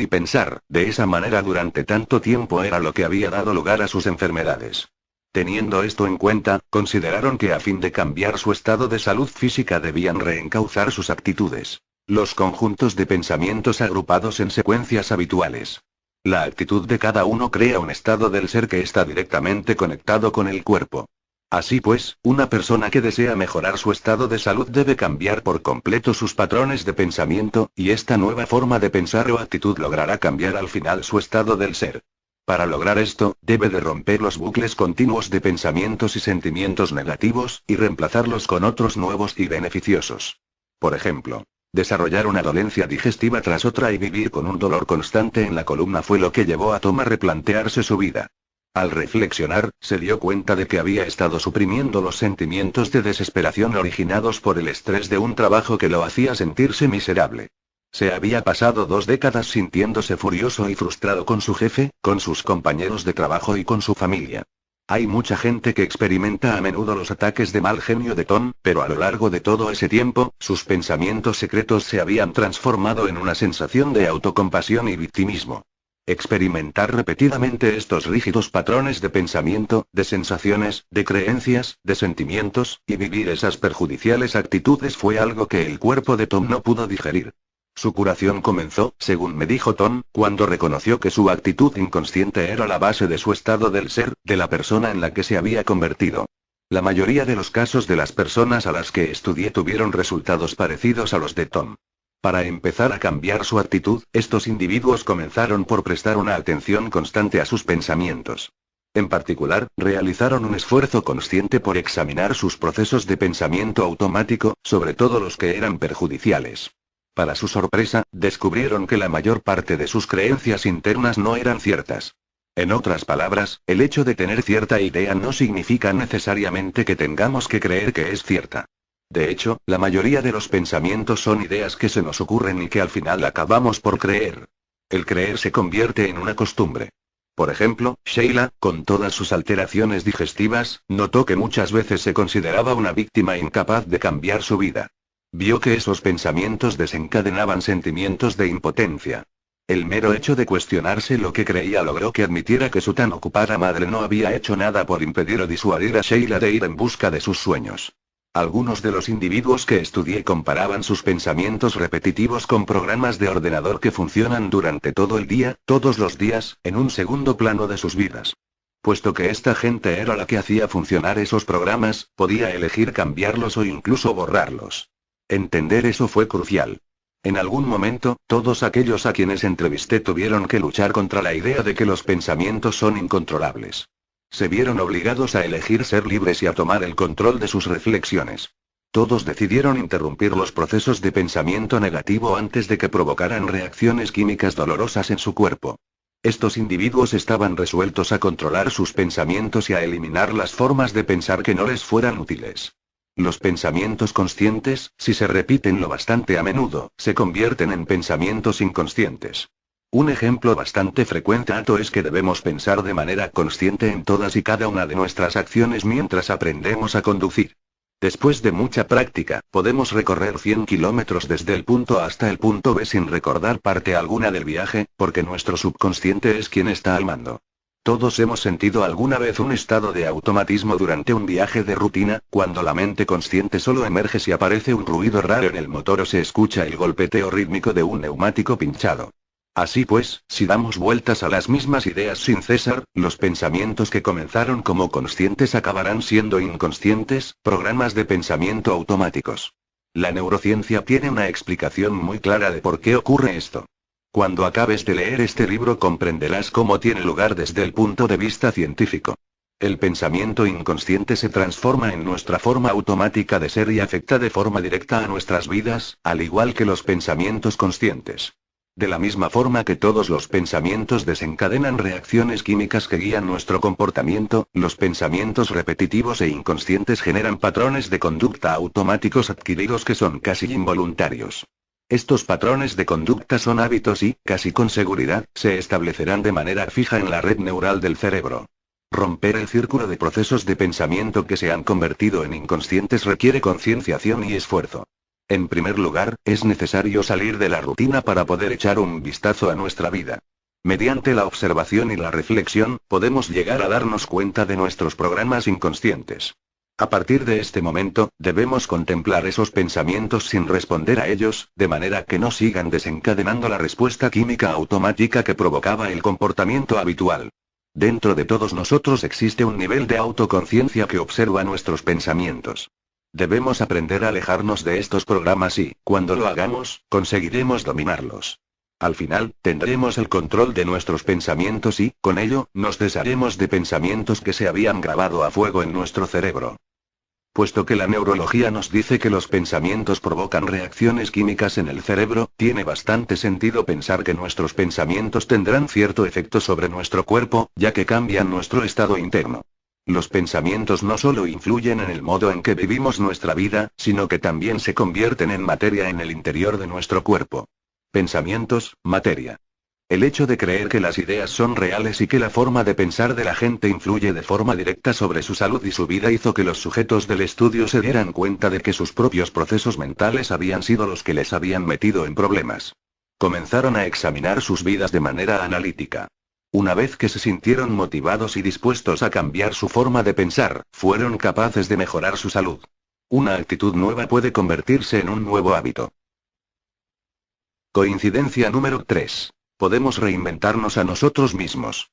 y pensar, de esa manera durante tanto tiempo era lo que había dado lugar a sus enfermedades. Teniendo esto en cuenta, consideraron que a fin de cambiar su estado de salud física debían reencauzar sus actitudes. Los conjuntos de pensamientos agrupados en secuencias habituales. La actitud de cada uno crea un estado del ser que está directamente conectado con el cuerpo. Así pues, una persona que desea mejorar su estado de salud debe cambiar por completo sus patrones de pensamiento, y esta nueva forma de pensar o actitud logrará cambiar al final su estado del ser. Para lograr esto, debe de romper los bucles continuos de pensamientos y sentimientos negativos, y reemplazarlos con otros nuevos y beneficiosos. Por ejemplo, desarrollar una dolencia digestiva tras otra y vivir con un dolor constante en la columna fue lo que llevó a Tom a replantearse su vida. Al reflexionar, se dio cuenta de que había estado suprimiendo los sentimientos de desesperación originados por el estrés de un trabajo que lo hacía sentirse miserable. Se había pasado 2 décadas sintiéndose furioso y frustrado con su jefe, con sus compañeros de trabajo y con su familia. Hay mucha gente que experimenta a menudo los ataques de mal genio de Tom, pero a lo largo de todo ese tiempo, sus pensamientos secretos se habían transformado en una sensación de autocompasión y victimismo. Experimentar repetidamente estos rígidos patrones de pensamiento, de sensaciones, de creencias, de sentimientos, y vivir esas perjudiciales actitudes fue algo que el cuerpo de Tom no pudo digerir. Su curación comenzó, según me dijo Tom, cuando reconoció que su actitud inconsciente era la base de su estado del ser, de la persona en la que se había convertido. La mayoría de los casos de las personas a las que estudié tuvieron resultados parecidos a los de Tom. Para empezar a cambiar su actitud, estos individuos comenzaron por prestar una atención constante a sus pensamientos. En particular, realizaron un esfuerzo consciente por examinar sus procesos de pensamiento automático, sobre todo los que eran perjudiciales. Para su sorpresa, descubrieron que la mayor parte de sus creencias internas no eran ciertas. En otras palabras, el hecho de tener cierta idea no significa necesariamente que tengamos que creer que es cierta. De hecho, la mayoría de los pensamientos son ideas que se nos ocurren y que al final acabamos por creer. El creer se convierte en una costumbre. Por ejemplo, Sheila, con todas sus alteraciones digestivas, notó que muchas veces se consideraba una víctima incapaz de cambiar su vida. Vio que esos pensamientos desencadenaban sentimientos de impotencia. El mero hecho de cuestionarse lo que creía logró que admitiera que su tan ocupada madre no había hecho nada por impedir o disuadir a Sheila de ir en busca de sus sueños. Algunos de los individuos que estudié comparaban sus pensamientos repetitivos con programas de ordenador que funcionan durante todo el día, todos los días, en un segundo plano de sus vidas. Puesto que esta gente era la que hacía funcionar esos programas, podía elegir cambiarlos o incluso borrarlos. Entender eso fue crucial. En algún momento, todos aquellos a quienes entrevisté tuvieron que luchar contra la idea de que los pensamientos son incontrolables. Se vieron obligados a elegir ser libres y a tomar el control de sus reflexiones. Todos decidieron interrumpir los procesos de pensamiento negativo antes de que provocaran reacciones químicas dolorosas en su cuerpo. Estos individuos estaban resueltos a controlar sus pensamientos y a eliminar las formas de pensar que no les fueran útiles. Los pensamientos conscientes, si se repiten lo bastante a menudo, se convierten en pensamientos inconscientes. Un ejemplo bastante frecuente es que debemos pensar de manera consciente en todas y cada una de nuestras acciones mientras aprendemos a conducir. Después de mucha práctica, podemos recorrer 100 kilómetros desde el punto A hasta el punto B sin recordar parte alguna del viaje, porque nuestro subconsciente es quien está al mando. Todos hemos sentido alguna vez un estado de automatismo durante un viaje de rutina, cuando la mente consciente solo emerge si aparece un ruido raro en el motor o se escucha el golpeteo rítmico de un neumático pinchado. Así pues, si damos vueltas a las mismas ideas sin cesar, los pensamientos que comenzaron como conscientes acabarán siendo inconscientes, programas de pensamiento automáticos. La neurociencia tiene una explicación muy clara de por qué ocurre esto. Cuando acabes de leer este libro comprenderás cómo tiene lugar desde el punto de vista científico. El pensamiento inconsciente se transforma en nuestra forma automática de ser y afecta de forma directa a nuestras vidas, al igual que los pensamientos conscientes. De la misma forma que todos los pensamientos desencadenan reacciones químicas que guían nuestro comportamiento, los pensamientos repetitivos e inconscientes generan patrones de conducta automáticos adquiridos que son casi involuntarios. Estos patrones de conducta son hábitos y, casi con seguridad, se establecerán de manera fija en la red neural del cerebro. Romper el círculo de procesos de pensamiento que se han convertido en inconscientes requiere concienciación y esfuerzo. En primer lugar, es necesario salir de la rutina para poder echar un vistazo a nuestra vida. Mediante la observación y la reflexión, podemos llegar a darnos cuenta de nuestros programas inconscientes. A partir de este momento, debemos contemplar esos pensamientos sin responder a ellos, de manera que no sigan desencadenando la respuesta química automática que provocaba el comportamiento habitual. Dentro de todos nosotros existe un nivel de autoconciencia que observa nuestros pensamientos. Debemos aprender a alejarnos de estos programas y, cuando lo hagamos, conseguiremos dominarlos. Al final, tendremos el control de nuestros pensamientos y, con ello, nos desharemos de pensamientos que se habían grabado a fuego en nuestro cerebro. Puesto que la neurología nos dice que los pensamientos provocan reacciones químicas en el cerebro, tiene bastante sentido pensar que nuestros pensamientos tendrán cierto efecto sobre nuestro cuerpo, ya que cambian nuestro estado interno. Los pensamientos no solo influyen en el modo en que vivimos nuestra vida, sino que también se convierten en materia en el interior de nuestro cuerpo. Pensamientos, materia. El hecho de creer que las ideas son reales y que la forma de pensar de la gente influye de forma directa sobre su salud y su vida hizo que los sujetos del estudio se dieran cuenta de que sus propios procesos mentales habían sido los que les habían metido en problemas. Comenzaron a examinar sus vidas de manera analítica. Una vez que se sintieron motivados y dispuestos a cambiar su forma de pensar, fueron capaces de mejorar su salud. Una actitud nueva puede convertirse en un nuevo hábito. Coincidencia número 3. Podemos reinventarnos a nosotros mismos.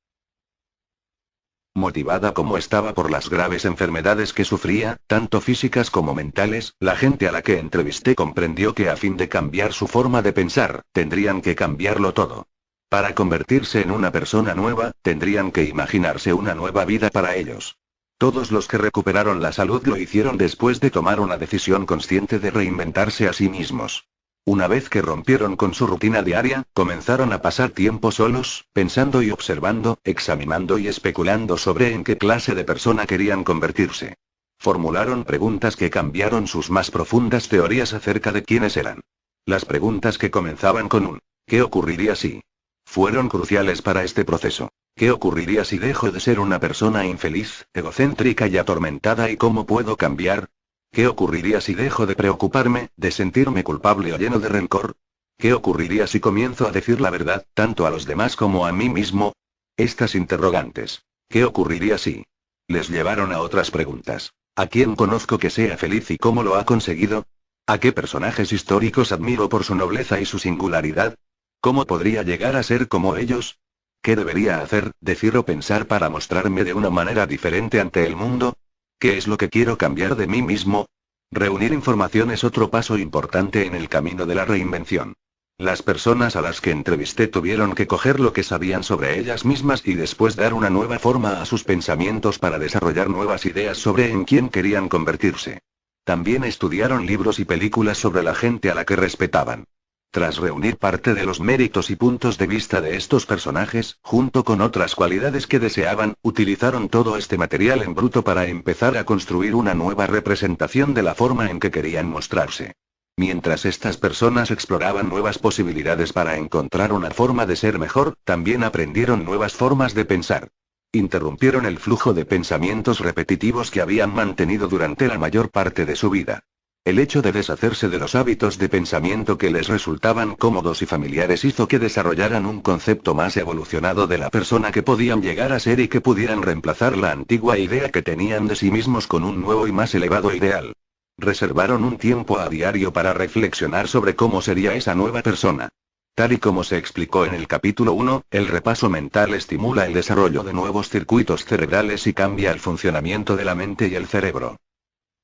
Motivada como estaba por las graves enfermedades que sufría, tanto físicas como mentales, la gente a la que entrevisté comprendió que a fin de cambiar su forma de pensar, tendrían que cambiarlo todo. Para convertirse en una persona nueva, tendrían que imaginarse una nueva vida para ellos. Todos los que recuperaron la salud lo hicieron después de tomar una decisión consciente de reinventarse a sí mismos. Una vez que rompieron con su rutina diaria, comenzaron a pasar tiempo solos, pensando y observando, examinando y especulando sobre en qué clase de persona querían convertirse. Formularon preguntas que cambiaron sus más profundas teorías acerca de quiénes eran. Las preguntas que comenzaban con un ¿qué ocurriría si? Fueron cruciales para este proceso. ¿Qué ocurriría si dejo de ser una persona infeliz, egocéntrica y atormentada y cómo puedo cambiar? ¿Qué ocurriría si dejo de preocuparme, de sentirme culpable o lleno de rencor? ¿Qué ocurriría si comienzo a decir la verdad, tanto a los demás como a mí mismo? Estas interrogantes. ¿Qué ocurriría si? Les llevaron a otras preguntas. ¿A quién conozco que sea feliz y cómo lo ha conseguido? ¿A qué personajes históricos admiro por su nobleza y su singularidad? ¿Cómo podría llegar a ser como ellos? ¿Qué debería hacer, decir o pensar para mostrarme de una manera diferente ante el mundo? ¿Qué es lo que quiero cambiar de mí mismo? Reunir información es otro paso importante en el camino de la reinvención. Las personas a las que entrevisté tuvieron que coger lo que sabían sobre ellas mismas y después dar una nueva forma a sus pensamientos para desarrollar nuevas ideas sobre en quién querían convertirse. También estudiaron libros y películas sobre la gente a la que respetaban. Tras reunir parte de los méritos y puntos de vista de estos personajes, junto con otras cualidades que deseaban, utilizaron todo este material en bruto para empezar a construir una nueva representación de la forma en que querían mostrarse. Mientras estas personas exploraban nuevas posibilidades para encontrar una forma de ser mejor, también aprendieron nuevas formas de pensar. Interrumpieron el flujo de pensamientos repetitivos que habían mantenido durante la mayor parte de su vida. El hecho de deshacerse de los hábitos de pensamiento que les resultaban cómodos y familiares hizo que desarrollaran un concepto más evolucionado de la persona que podían llegar a ser y que pudieran reemplazar la antigua idea que tenían de sí mismos con un nuevo y más elevado ideal. Reservaron un tiempo a diario para reflexionar sobre cómo sería esa nueva persona. Tal y como se explicó en el capítulo 1, el repaso mental estimula el desarrollo de nuevos circuitos cerebrales y cambia el funcionamiento de la mente y el cerebro.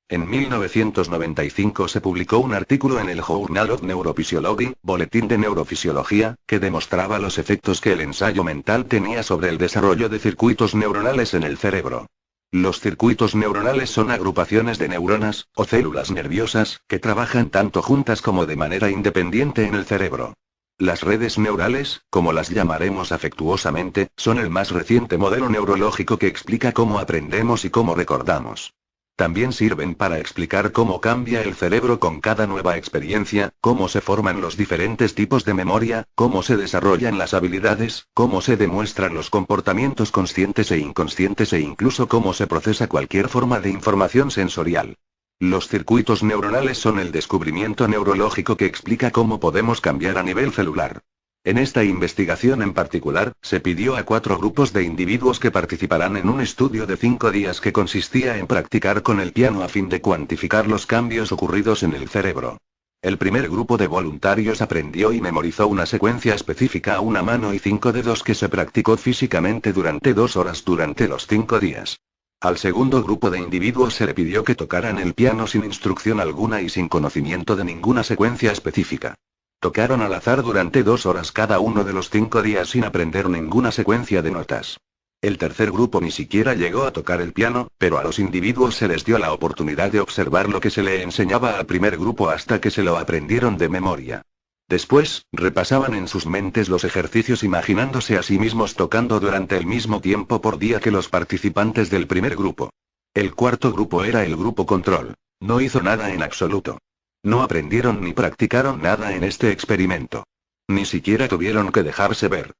En 1995 se publicó un artículo en el Journal of Neurophysiology, Boletín de Neurofisiología, que demostraba los efectos que el ensayo mental tenía sobre el desarrollo de circuitos neuronales en el cerebro. Los circuitos neuronales son agrupaciones de neuronas, o células nerviosas, que trabajan tanto juntas como de manera independiente en el cerebro. Las redes neurales, como las llamaremos afectuosamente, son el más reciente modelo neurológico que explica cómo aprendemos y cómo recordamos. También sirven para explicar cómo cambia el cerebro con cada nueva experiencia, cómo se forman los diferentes tipos de memoria, cómo se desarrollan las habilidades, cómo se demuestran los comportamientos conscientes e inconscientes e incluso cómo se procesa cualquier forma de información sensorial. Los circuitos neuronales son el descubrimiento neurológico que explica cómo podemos cambiar a nivel celular. En esta investigación en particular, se pidió a 4 grupos de individuos que participarán en un estudio de 5 días que consistía en practicar con el piano a fin de cuantificar los cambios ocurridos en el cerebro. El primer grupo de voluntarios aprendió y memorizó una secuencia específica a una mano y 5 dedos que se practicó físicamente durante 2 horas durante los 5 días. Al segundo grupo de individuos se le pidió que tocaran el piano sin instrucción alguna y sin conocimiento de ninguna secuencia específica. Tocaron al azar durante 2 horas cada uno de los 5 días sin aprender ninguna secuencia de notas. El tercer grupo ni siquiera llegó a tocar el piano, pero a los individuos se les dio la oportunidad de observar lo que se le enseñaba al primer grupo hasta que se lo aprendieron de memoria. Después, repasaban en sus mentes los ejercicios imaginándose a sí mismos tocando durante el mismo tiempo por día que los participantes del primer grupo. El cuarto grupo era el grupo control. No hizo nada en absoluto. No aprendieron ni practicaron nada en este experimento. Ni siquiera tuvieron que dejarse ver.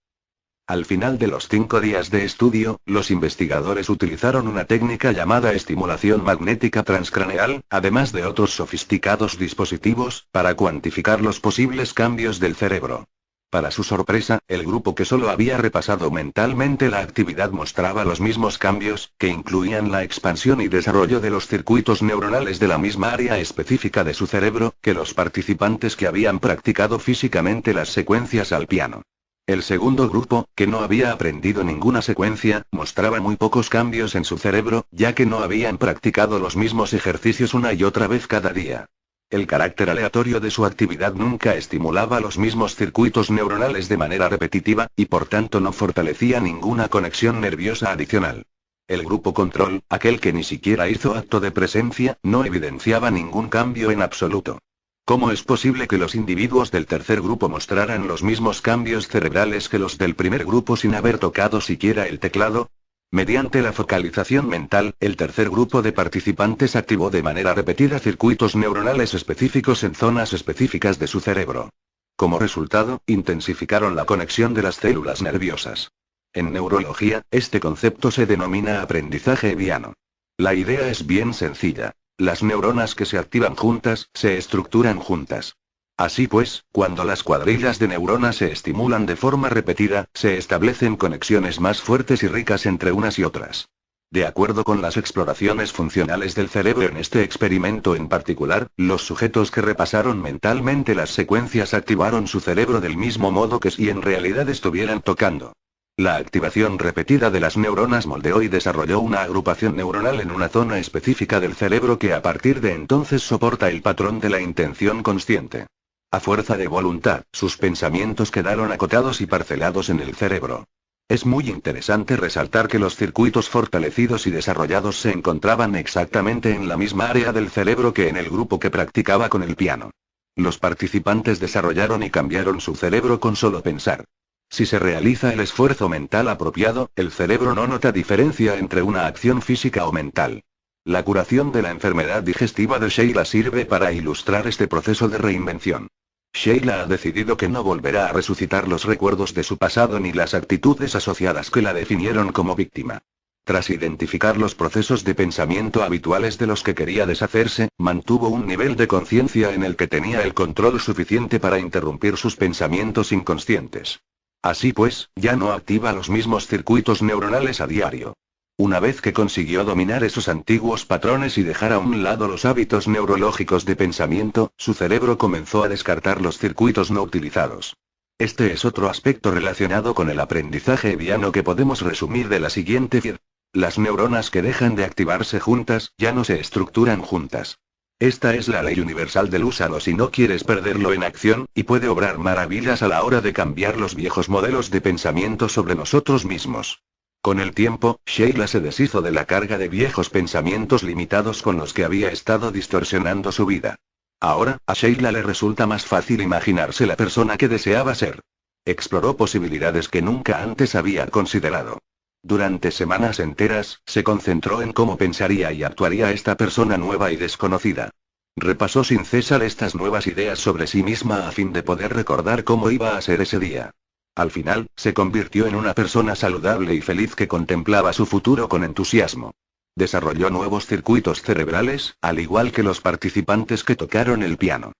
Al final de los 5 días de estudio, los investigadores utilizaron una técnica llamada estimulación magnética transcraneal, además de otros sofisticados dispositivos, para cuantificar los posibles cambios del cerebro. Para su sorpresa, el grupo que solo había repasado mentalmente la actividad mostraba los mismos cambios, que incluían la expansión y desarrollo de los circuitos neuronales de la misma área específica de su cerebro, que los participantes que habían practicado físicamente las secuencias al piano. El segundo grupo, que no había aprendido ninguna secuencia, mostraba muy pocos cambios en su cerebro, ya que no habían practicado los mismos ejercicios una y otra vez cada día. El carácter aleatorio de su actividad nunca estimulaba los mismos circuitos neuronales de manera repetitiva, y por tanto no fortalecía ninguna conexión nerviosa adicional. El grupo control, aquel que ni siquiera hizo acto de presencia, no evidenciaba ningún cambio en absoluto. ¿Cómo es posible que los individuos del tercer grupo mostraran los mismos cambios cerebrales que los del primer grupo sin haber tocado siquiera el teclado? Mediante la focalización mental, el tercer grupo de participantes activó de manera repetida circuitos neuronales específicos en zonas específicas de su cerebro. Como resultado, intensificaron la conexión de las células nerviosas. En neurología, este concepto se denomina aprendizaje hebbiano. La idea es bien sencilla. Las neuronas que se activan juntas, se estructuran juntas. Así pues, cuando las cuadrillas de neuronas se estimulan de forma repetida, se establecen conexiones más fuertes y ricas entre unas y otras. De acuerdo con las exploraciones funcionales del cerebro en este experimento en particular, los sujetos que repasaron mentalmente las secuencias activaron su cerebro del mismo modo que si en realidad estuvieran tocando. La activación repetida de las neuronas moldeó y desarrolló una agrupación neuronal en una zona específica del cerebro que a partir de entonces soporta el patrón de la intención consciente. A fuerza de voluntad, sus pensamientos quedaron acotados y parcelados en el cerebro. Es muy interesante resaltar que los circuitos fortalecidos y desarrollados se encontraban exactamente en la misma área del cerebro que en el grupo que practicaba con el piano. Los participantes desarrollaron y cambiaron su cerebro con solo pensar. Si se realiza el esfuerzo mental apropiado, el cerebro no nota diferencia entre una acción física o mental. La curación de la enfermedad digestiva de Sheila sirve para ilustrar este proceso de reinvención. Sheila ha decidido que no volverá a resucitar los recuerdos de su pasado ni las actitudes asociadas que la definieron como víctima. Tras identificar los procesos de pensamiento habituales de los que quería deshacerse, mantuvo un nivel de conciencia en el que tenía el control suficiente para interrumpir sus pensamientos inconscientes. Así pues, ya no activa los mismos circuitos neuronales a diario. Una vez que consiguió dominar esos antiguos patrones y dejar a un lado los hábitos neurológicos de pensamiento, su cerebro comenzó a descartar los circuitos no utilizados. Este es otro aspecto relacionado con el aprendizaje hebbiano que podemos resumir de la siguiente forma. Las neuronas que dejan de activarse juntas, ya no se estructuran juntas. Esta es la ley universal del úsalo si no quieres perderlo en acción, y puede obrar maravillas a la hora de cambiar los viejos modelos de pensamiento sobre nosotros mismos. Con el tiempo, Sheila se deshizo de la carga de viejos pensamientos limitados con los que había estado distorsionando su vida. Ahora, a Sheila le resulta más fácil imaginarse la persona que deseaba ser. Exploró posibilidades que nunca antes había considerado. Durante semanas enteras, se concentró en cómo pensaría y actuaría esta persona nueva y desconocida. Repasó sin cesar estas nuevas ideas sobre sí misma a fin de poder recordar cómo iba a ser ese día. Al final, se convirtió en una persona saludable y feliz que contemplaba su futuro con entusiasmo. Desarrolló nuevos circuitos cerebrales, al igual que los participantes que tocaron el piano.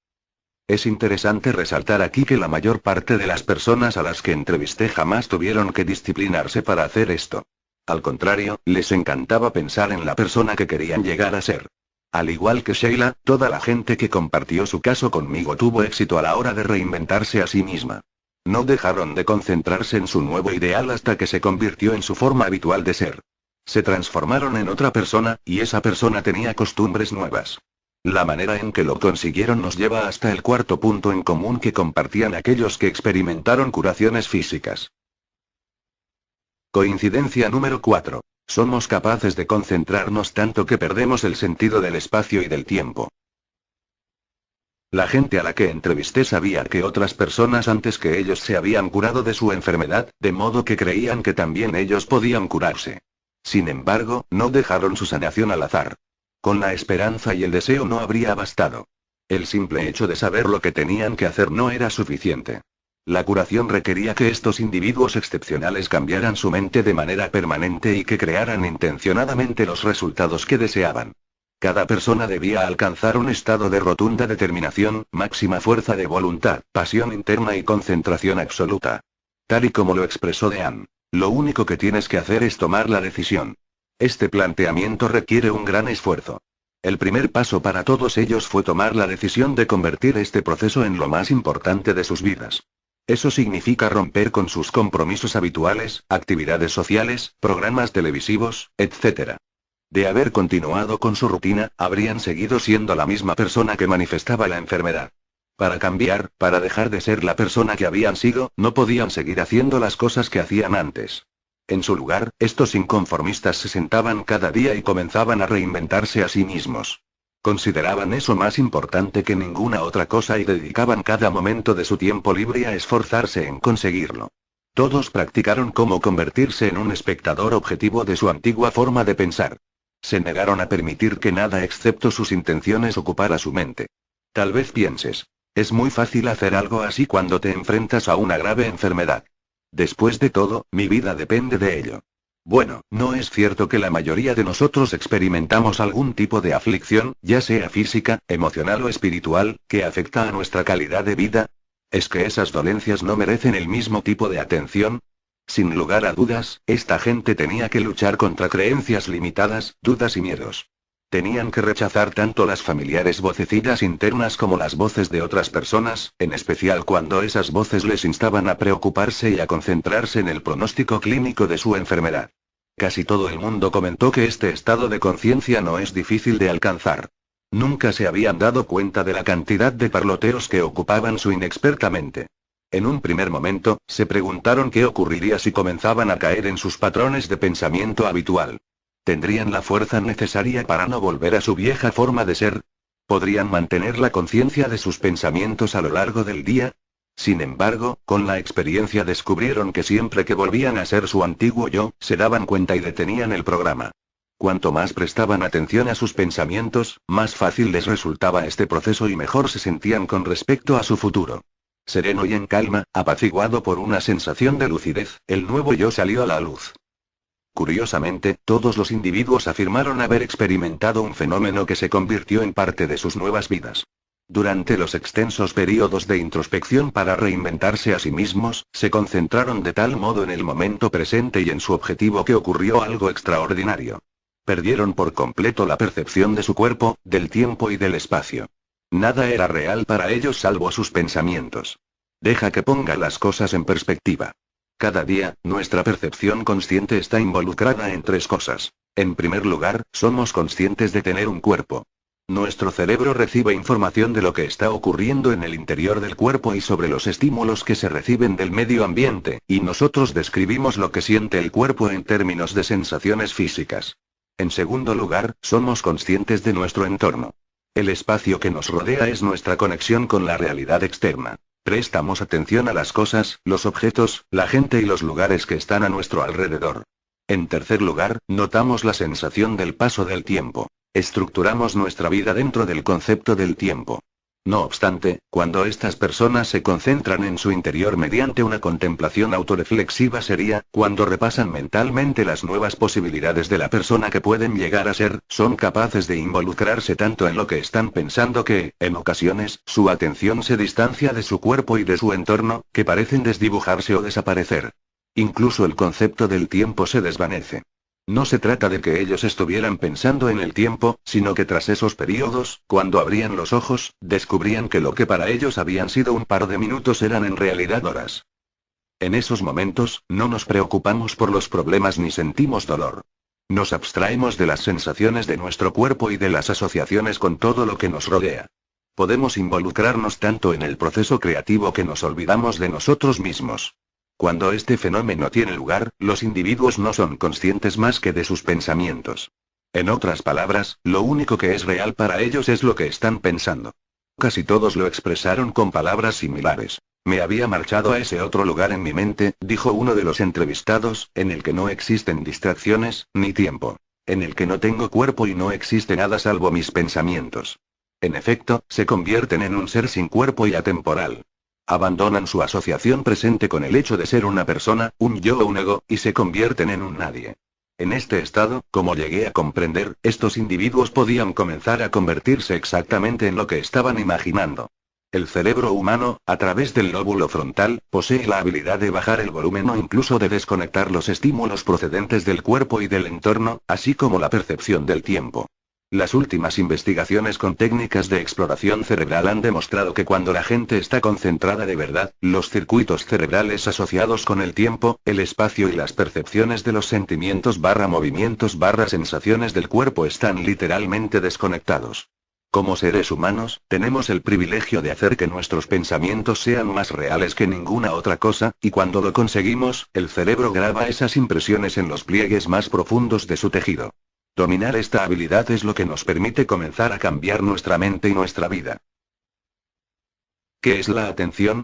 Es interesante resaltar aquí que la mayor parte de las personas a las que entrevisté jamás tuvieron que disciplinarse para hacer esto. Al contrario, les encantaba pensar en la persona que querían llegar a ser. Al igual que Sheila, toda la gente que compartió su caso conmigo tuvo éxito a la hora de reinventarse a sí misma. No dejaron de concentrarse en su nuevo ideal hasta que se convirtió en su forma habitual de ser. Se transformaron en otra persona, y esa persona tenía costumbres nuevas. La manera en que lo consiguieron nos lleva hasta el cuarto punto en común que compartían aquellos que experimentaron curaciones físicas. Coincidencia número 4. Somos capaces de concentrarnos tanto que perdemos el sentido del espacio y del tiempo. La gente a la que entrevisté sabía que otras personas antes que ellos se habían curado de su enfermedad, de modo que creían que también ellos podían curarse. Sin embargo, no dejaron su sanación al azar. Con la esperanza y el deseo no habría bastado. El simple hecho de saber lo que tenían que hacer no era suficiente. La curación requería que estos individuos excepcionales cambiaran su mente de manera permanente y que crearan intencionadamente los resultados que deseaban. Cada persona debía alcanzar un estado de rotunda determinación, máxima fuerza de voluntad, pasión interna y concentración absoluta. Tal y como lo expresó Dean, lo único que tienes que hacer es tomar la decisión. Este planteamiento requiere un gran esfuerzo. El primer paso para todos ellos fue tomar la decisión de convertir este proceso en lo más importante de sus vidas. Eso significa romper con sus compromisos habituales, actividades sociales, programas televisivos, etc. De haber continuado con su rutina, habrían seguido siendo la misma persona que manifestaba la enfermedad. Para cambiar, para dejar de ser la persona que habían sido, no podían seguir haciendo las cosas que hacían antes. En su lugar, estos inconformistas se sentaban cada día y comenzaban a reinventarse a sí mismos. Consideraban eso más importante que ninguna otra cosa y dedicaban cada momento de su tiempo libre a esforzarse en conseguirlo. Todos practicaron cómo convertirse en un espectador objetivo de su antigua forma de pensar. Se negaron a permitir que nada excepto sus intenciones ocupara su mente. Tal vez pienses, es muy fácil hacer algo así cuando te enfrentas a una grave enfermedad. Después de todo, mi vida depende de ello. Bueno, ¿no es cierto que la mayoría de nosotros experimentamos algún tipo de aflicción, ya sea física, emocional o espiritual, que afecta a nuestra calidad de vida? ¿Es que esas dolencias no merecen el mismo tipo de atención? Sin lugar a dudas, esta gente tenía que luchar contra creencias limitadas, dudas y miedos. Tenían que rechazar tanto las familiares vocecillas internas como las voces de otras personas, en especial cuando esas voces les instaban a preocuparse y a concentrarse en el pronóstico clínico de su enfermedad. Casi todo el mundo comentó que este estado de conciencia no es difícil de alcanzar. Nunca se habían dado cuenta de la cantidad de parloteos que ocupaban su inexpertamente. En un primer momento, se preguntaron qué ocurriría si comenzaban a caer en sus patrones de pensamiento habitual. ¿Tendrían la fuerza necesaria para no volver a su vieja forma de ser? ¿Podrían mantener la conciencia de sus pensamientos a lo largo del día? Sin embargo, con la experiencia descubrieron que siempre que volvían a ser su antiguo yo, se daban cuenta y detenían el programa. Cuanto más prestaban atención a sus pensamientos, más fácil les resultaba este proceso y mejor se sentían con respecto a su futuro. Sereno y en calma, apaciguado por una sensación de lucidez, el nuevo yo salió a la luz. Curiosamente, todos los individuos afirmaron haber experimentado un fenómeno que se convirtió en parte de sus nuevas vidas. Durante los extensos períodos de introspección para reinventarse a sí mismos, se concentraron de tal modo en el momento presente y en su objetivo que ocurrió algo extraordinario. Perdieron por completo la percepción de su cuerpo, del tiempo y del espacio. Nada era real para ellos salvo sus pensamientos. Deja que ponga las cosas en perspectiva. Cada día, nuestra percepción consciente está involucrada en tres cosas. En primer lugar, somos conscientes de tener un cuerpo. Nuestro cerebro recibe información de lo que está ocurriendo en el interior del cuerpo y sobre los estímulos que se reciben del medio ambiente, y nosotros describimos lo que siente el cuerpo en términos de sensaciones físicas. En segundo lugar, somos conscientes de nuestro entorno. El espacio que nos rodea es nuestra conexión con la realidad externa. Prestamos atención a las cosas, los objetos, la gente y los lugares que están a nuestro alrededor. En tercer lugar, notamos la sensación del paso del tiempo. Estructuramos nuestra vida dentro del concepto del tiempo. No obstante, cuando estas personas se concentran en su interior mediante una contemplación autorreflexiva seria, cuando repasan mentalmente las nuevas posibilidades de la persona que pueden llegar a ser, son capaces de involucrarse tanto en lo que están pensando que, en ocasiones, su atención se distancia de su cuerpo y de su entorno, que parecen desdibujarse o desaparecer. Incluso el concepto del tiempo se desvanece. No se trata de que ellos estuvieran pensando en el tiempo, sino que tras esos periodos, cuando abrían los ojos, descubrían que lo que para ellos habían sido un par de minutos eran en realidad horas. En esos momentos, no nos preocupamos por los problemas ni sentimos dolor. Nos abstraemos de las sensaciones de nuestro cuerpo y de las asociaciones con todo lo que nos rodea. Podemos involucrarnos tanto en el proceso creativo que nos olvidamos de nosotros mismos. Cuando este fenómeno tiene lugar, los individuos no son conscientes más que de sus pensamientos. En otras palabras, lo único que es real para ellos es lo que están pensando. Casi todos lo expresaron con palabras similares. Me había marchado a ese otro lugar en mi mente, dijo uno de los entrevistados, en el que no existen distracciones, ni tiempo. En el que no tengo cuerpo y no existe nada salvo mis pensamientos. En efecto, se convierten en un ser sin cuerpo y atemporal. Abandonan su asociación presente con el hecho de ser una persona, un yo o un ego, y se convierten en un nadie. En este estado, como llegué a comprender, estos individuos podían comenzar a convertirse exactamente en lo que estaban imaginando. El cerebro humano, a través del lóbulo frontal, posee la habilidad de bajar el volumen o incluso de desconectar los estímulos procedentes del cuerpo y del entorno, así como la percepción del tiempo. Las últimas investigaciones con técnicas de exploración cerebral han demostrado que cuando la gente está concentrada de verdad, los circuitos cerebrales asociados con el tiempo, el espacio y las percepciones de los sentimientos movimientos sensaciones del cuerpo están literalmente desconectados. Como seres humanos, tenemos el privilegio de hacer que nuestros pensamientos sean más reales que ninguna otra cosa, y cuando lo conseguimos, el cerebro graba esas impresiones en los pliegues más profundos de su tejido. Dominar esta habilidad es lo que nos permite comenzar a cambiar nuestra mente y nuestra vida. ¿Qué es la atención?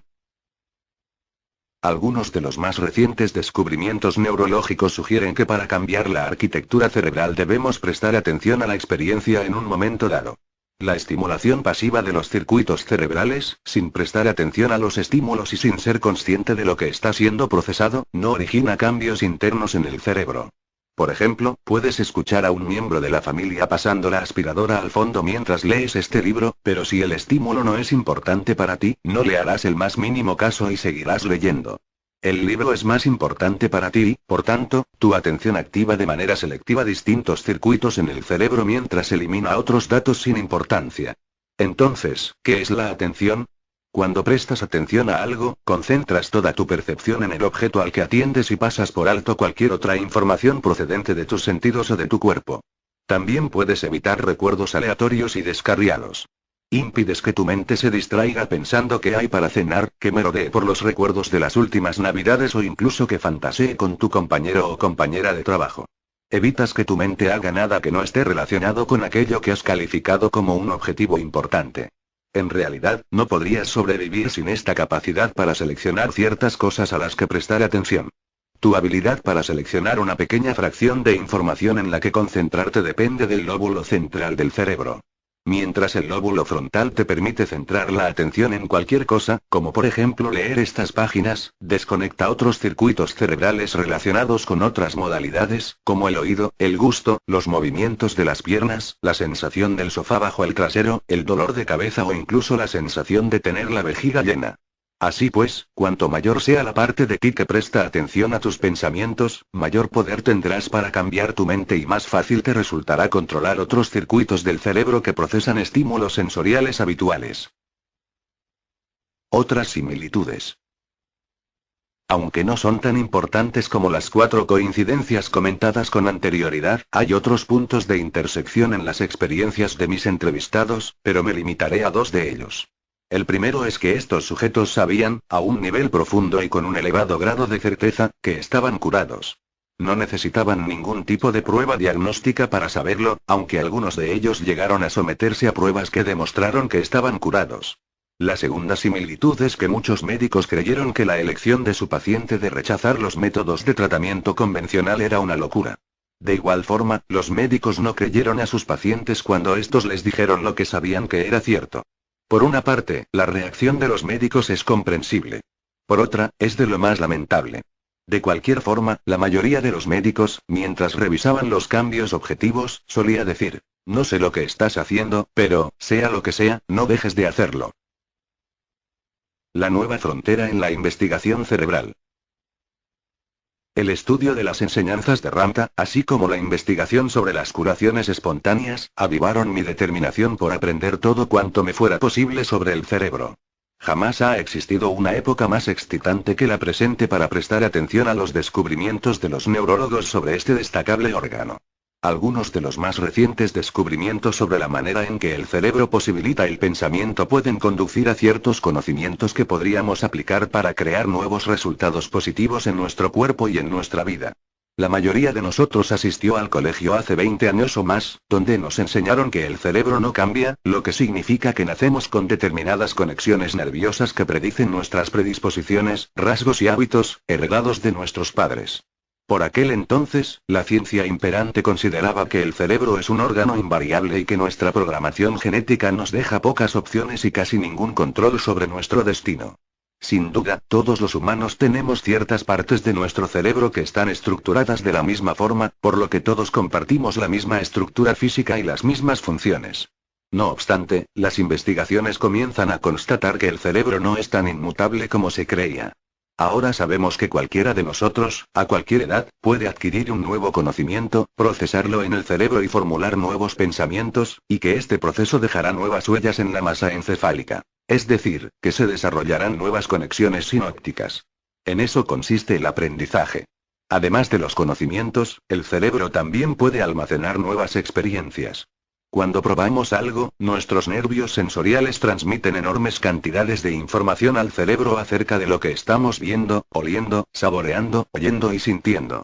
Algunos de los más recientes descubrimientos neurológicos sugieren que para cambiar la arquitectura cerebral debemos prestar atención a la experiencia en un momento dado. La estimulación pasiva de los circuitos cerebrales, sin prestar atención a los estímulos y sin ser consciente de lo que está siendo procesado, no origina cambios internos en el cerebro. Por ejemplo, puedes escuchar a un miembro de la familia pasando la aspiradora al fondo mientras lees este libro, pero si el estímulo no es importante para ti, no le harás el más mínimo caso y seguirás leyendo. El libro es más importante para ti, por tanto, tu atención activa de manera selectiva distintos circuitos en el cerebro mientras elimina otros datos sin importancia. Entonces, ¿qué es la atención? Cuando prestas atención a algo, concentras toda tu percepción en el objeto al que atiendes y pasas por alto cualquier otra información procedente de tus sentidos o de tu cuerpo. También puedes evitar recuerdos aleatorios y descarriados. Impides que tu mente se distraiga pensando qué hay para cenar, que merodee por los recuerdos de las últimas navidades o incluso que fantasee con tu compañero o compañera de trabajo. Evitas que tu mente haga nada que no esté relacionado con aquello que has calificado como un objetivo importante. En realidad, no podrías sobrevivir sin esta capacidad para seleccionar ciertas cosas a las que prestar atención. Tu habilidad para seleccionar una pequeña fracción de información en la que concentrarte depende del lóbulo central del cerebro. Mientras el lóbulo frontal te permite centrar la atención en cualquier cosa, como por ejemplo leer estas páginas, desconecta otros circuitos cerebrales relacionados con otras modalidades, como el oído, el gusto, los movimientos de las piernas, la sensación del sofá bajo el trasero, el dolor de cabeza o incluso la sensación de tener la vejiga llena. Así pues, cuanto mayor sea la parte de ti que presta atención a tus pensamientos, mayor poder tendrás para cambiar tu mente y más fácil te resultará controlar otros circuitos del cerebro que procesan estímulos sensoriales habituales. Otras similitudes. Aunque no son tan importantes como las 4 coincidencias comentadas con anterioridad, hay otros puntos de intersección en las experiencias de mis entrevistados, pero me limitaré a 2 de ellos. El primero es que estos sujetos sabían, a un nivel profundo y con un elevado grado de certeza, que estaban curados. No necesitaban ningún tipo de prueba diagnóstica para saberlo, aunque algunos de ellos llegaron a someterse a pruebas que demostraron que estaban curados. La segunda similitud es que muchos médicos creyeron que la elección de su paciente de rechazar los métodos de tratamiento convencional era una locura. De igual forma, los médicos no creyeron a sus pacientes cuando estos les dijeron lo que sabían que era cierto. Por una parte, la reacción de los médicos es comprensible. Por otra, es de lo más lamentable. De cualquier forma, la mayoría de los médicos, mientras revisaban los cambios objetivos, solía decir: no sé lo que estás haciendo, pero, sea lo que sea, no dejes de hacerlo. La nueva frontera en la investigación cerebral. El estudio de las enseñanzas de Ramtha, así como la investigación sobre las curaciones espontáneas, avivaron mi determinación por aprender todo cuanto me fuera posible sobre el cerebro. Jamás ha existido una época más excitante que la presente para prestar atención a los descubrimientos de los neurólogos sobre este destacable órgano. Algunos de los más recientes descubrimientos sobre la manera en que el cerebro posibilita el pensamiento pueden conducir a ciertos conocimientos que podríamos aplicar para crear nuevos resultados positivos en nuestro cuerpo y en nuestra vida. La mayoría de nosotros asistió al colegio hace 20 años o más, donde nos enseñaron que el cerebro no cambia, lo que significa que nacemos con determinadas conexiones nerviosas que predicen nuestras predisposiciones, rasgos y hábitos, heredados de nuestros padres. Por aquel entonces, la ciencia imperante consideraba que el cerebro es un órgano invariable y que nuestra programación genética nos deja pocas opciones y casi ningún control sobre nuestro destino. Sin duda, todos los humanos tenemos ciertas partes de nuestro cerebro que están estructuradas de la misma forma, por lo que todos compartimos la misma estructura física y las mismas funciones. No obstante, las investigaciones comienzan a constatar que el cerebro no es tan inmutable como se creía. Ahora sabemos que cualquiera de nosotros, a cualquier edad, puede adquirir un nuevo conocimiento, procesarlo en el cerebro y formular nuevos pensamientos, y que este proceso dejará nuevas huellas en la masa encefálica. Es decir, que se desarrollarán nuevas conexiones sinápticas. En eso consiste el aprendizaje. Además de los conocimientos, el cerebro también puede almacenar nuevas experiencias. Cuando probamos algo, nuestros nervios sensoriales transmiten enormes cantidades de información al cerebro acerca de lo que estamos viendo, oliendo, saboreando, oyendo y sintiendo.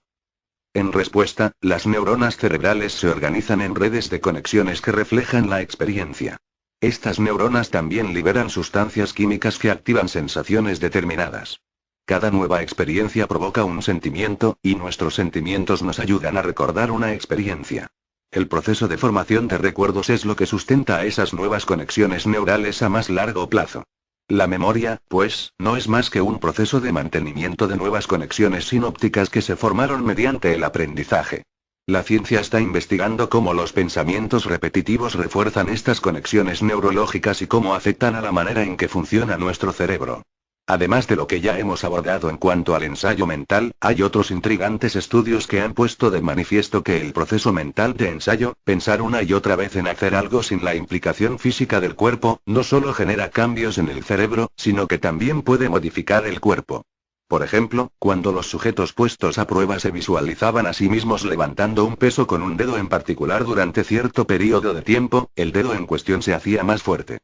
En respuesta, las neuronas cerebrales se organizan en redes de conexiones que reflejan la experiencia. Estas neuronas también liberan sustancias químicas que activan sensaciones determinadas. Cada nueva experiencia provoca un sentimiento, y nuestros sentimientos nos ayudan a recordar una experiencia. El proceso de formación de recuerdos es lo que sustenta a esas nuevas conexiones neurales a más largo plazo. La memoria, pues, no es más que un proceso de mantenimiento de nuevas conexiones sinápticas que se formaron mediante el aprendizaje. La ciencia está investigando cómo los pensamientos repetitivos refuerzan estas conexiones neurológicas y cómo afectan a la manera en que funciona nuestro cerebro. Además de lo que ya hemos abordado en cuanto al ensayo mental, hay otros intrigantes estudios que han puesto de manifiesto que el proceso mental de ensayo, pensar una y otra vez en hacer algo sin la implicación física del cuerpo, no solo genera cambios en el cerebro, sino que también puede modificar el cuerpo. Por ejemplo, cuando los sujetos puestos a prueba se visualizaban a sí mismos levantando un peso con un dedo en particular durante cierto periodo de tiempo, el dedo en cuestión se hacía más fuerte.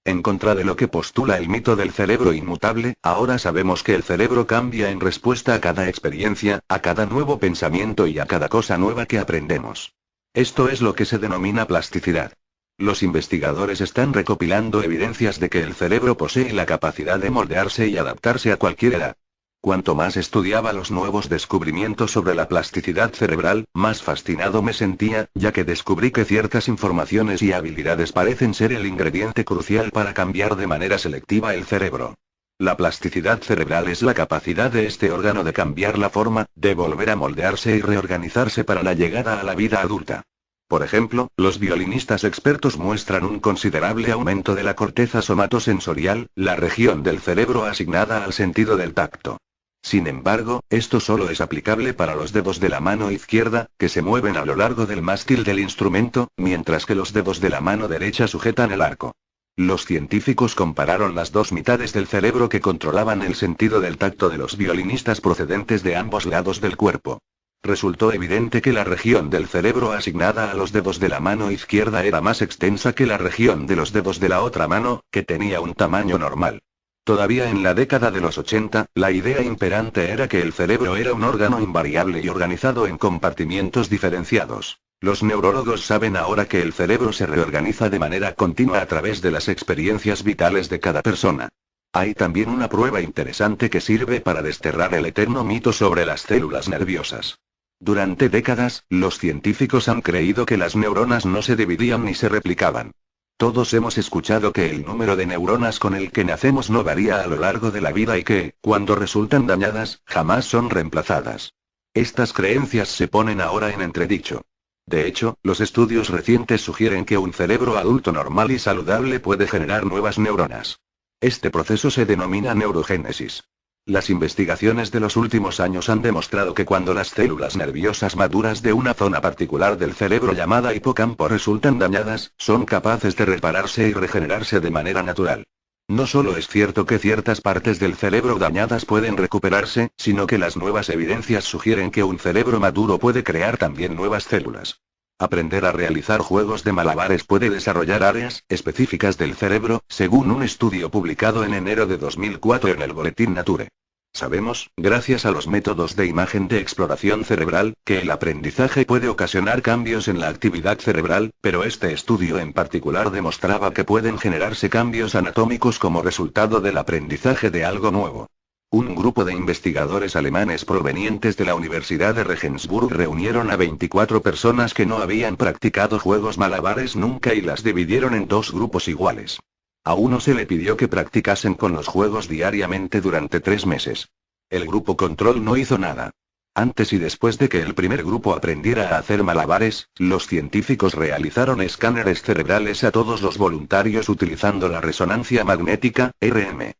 En contra de lo que postula el mito del cerebro inmutable, ahora sabemos que el cerebro cambia en respuesta a cada experiencia, a cada nuevo pensamiento y a cada cosa nueva que aprendemos. Esto es lo que se denomina plasticidad. Los investigadores están recopilando evidencias de que el cerebro posee la capacidad de moldearse y adaptarse a cualquier edad. Cuanto más estudiaba los nuevos descubrimientos sobre la plasticidad cerebral, más fascinado me sentía, ya que descubrí que ciertas informaciones y habilidades parecen ser el ingrediente crucial para cambiar de manera selectiva el cerebro. La plasticidad cerebral es la capacidad de este órgano de cambiar la forma, de volver a moldearse y reorganizarse para la llegada a la vida adulta. Por ejemplo, los violinistas expertos muestran un considerable aumento de la corteza somatosensorial, la región del cerebro asignada al sentido del tacto. Sin embargo, esto solo es aplicable para los dedos de la mano izquierda, que se mueven a lo largo del mástil del instrumento, mientras que los dedos de la mano derecha sujetan el arco. Los científicos compararon las dos mitades del cerebro que controlaban el sentido del tacto de los violinistas procedentes de ambos lados del cuerpo. Resultó evidente que la región del cerebro asignada a los dedos de la mano izquierda era más extensa que la región de los dedos de la otra mano, que tenía un tamaño normal. Todavía en la década de los 80, la idea imperante era que el cerebro era un órgano invariable y organizado en compartimientos diferenciados. Los neurólogos saben ahora que el cerebro se reorganiza de manera continua a través de las experiencias vitales de cada persona. Hay también una prueba interesante que sirve para desterrar el eterno mito sobre las células nerviosas. Durante décadas, los científicos han creído que las neuronas no se dividían ni se replicaban. Todos hemos escuchado que el número de neuronas con el que nacemos no varía a lo largo de la vida y que, cuando resultan dañadas, jamás son reemplazadas. Estas creencias se ponen ahora en entredicho. De hecho, los estudios recientes sugieren que un cerebro adulto normal y saludable puede generar nuevas neuronas. Este proceso se denomina neurogénesis. Las investigaciones de los últimos años han demostrado que cuando las células nerviosas maduras de una zona particular del cerebro llamada hipocampo resultan dañadas, son capaces de repararse y regenerarse de manera natural. No solo es cierto que ciertas partes del cerebro dañadas pueden recuperarse, sino que las nuevas evidencias sugieren que un cerebro maduro puede crear también nuevas células. Aprender a realizar juegos de malabares puede desarrollar áreas específicas del cerebro, según un estudio publicado en enero de 2004 en el Boletín Nature. Sabemos, gracias a los métodos de imagen de exploración cerebral, que el aprendizaje puede ocasionar cambios en la actividad cerebral, pero este estudio en particular demostraba que pueden generarse cambios anatómicos como resultado del aprendizaje de algo nuevo. Un grupo de investigadores alemanes provenientes de la Universidad de Regensburg reunieron a 24 personas que no habían practicado juegos malabares nunca y las dividieron en dos grupos iguales. A uno se le pidió que practicasen con los juegos diariamente durante 3 meses. El grupo control no hizo nada. Antes y después de que el primer grupo aprendiera a hacer malabares, los científicos realizaron escáneres cerebrales a todos los voluntarios utilizando la resonancia magnética, RM.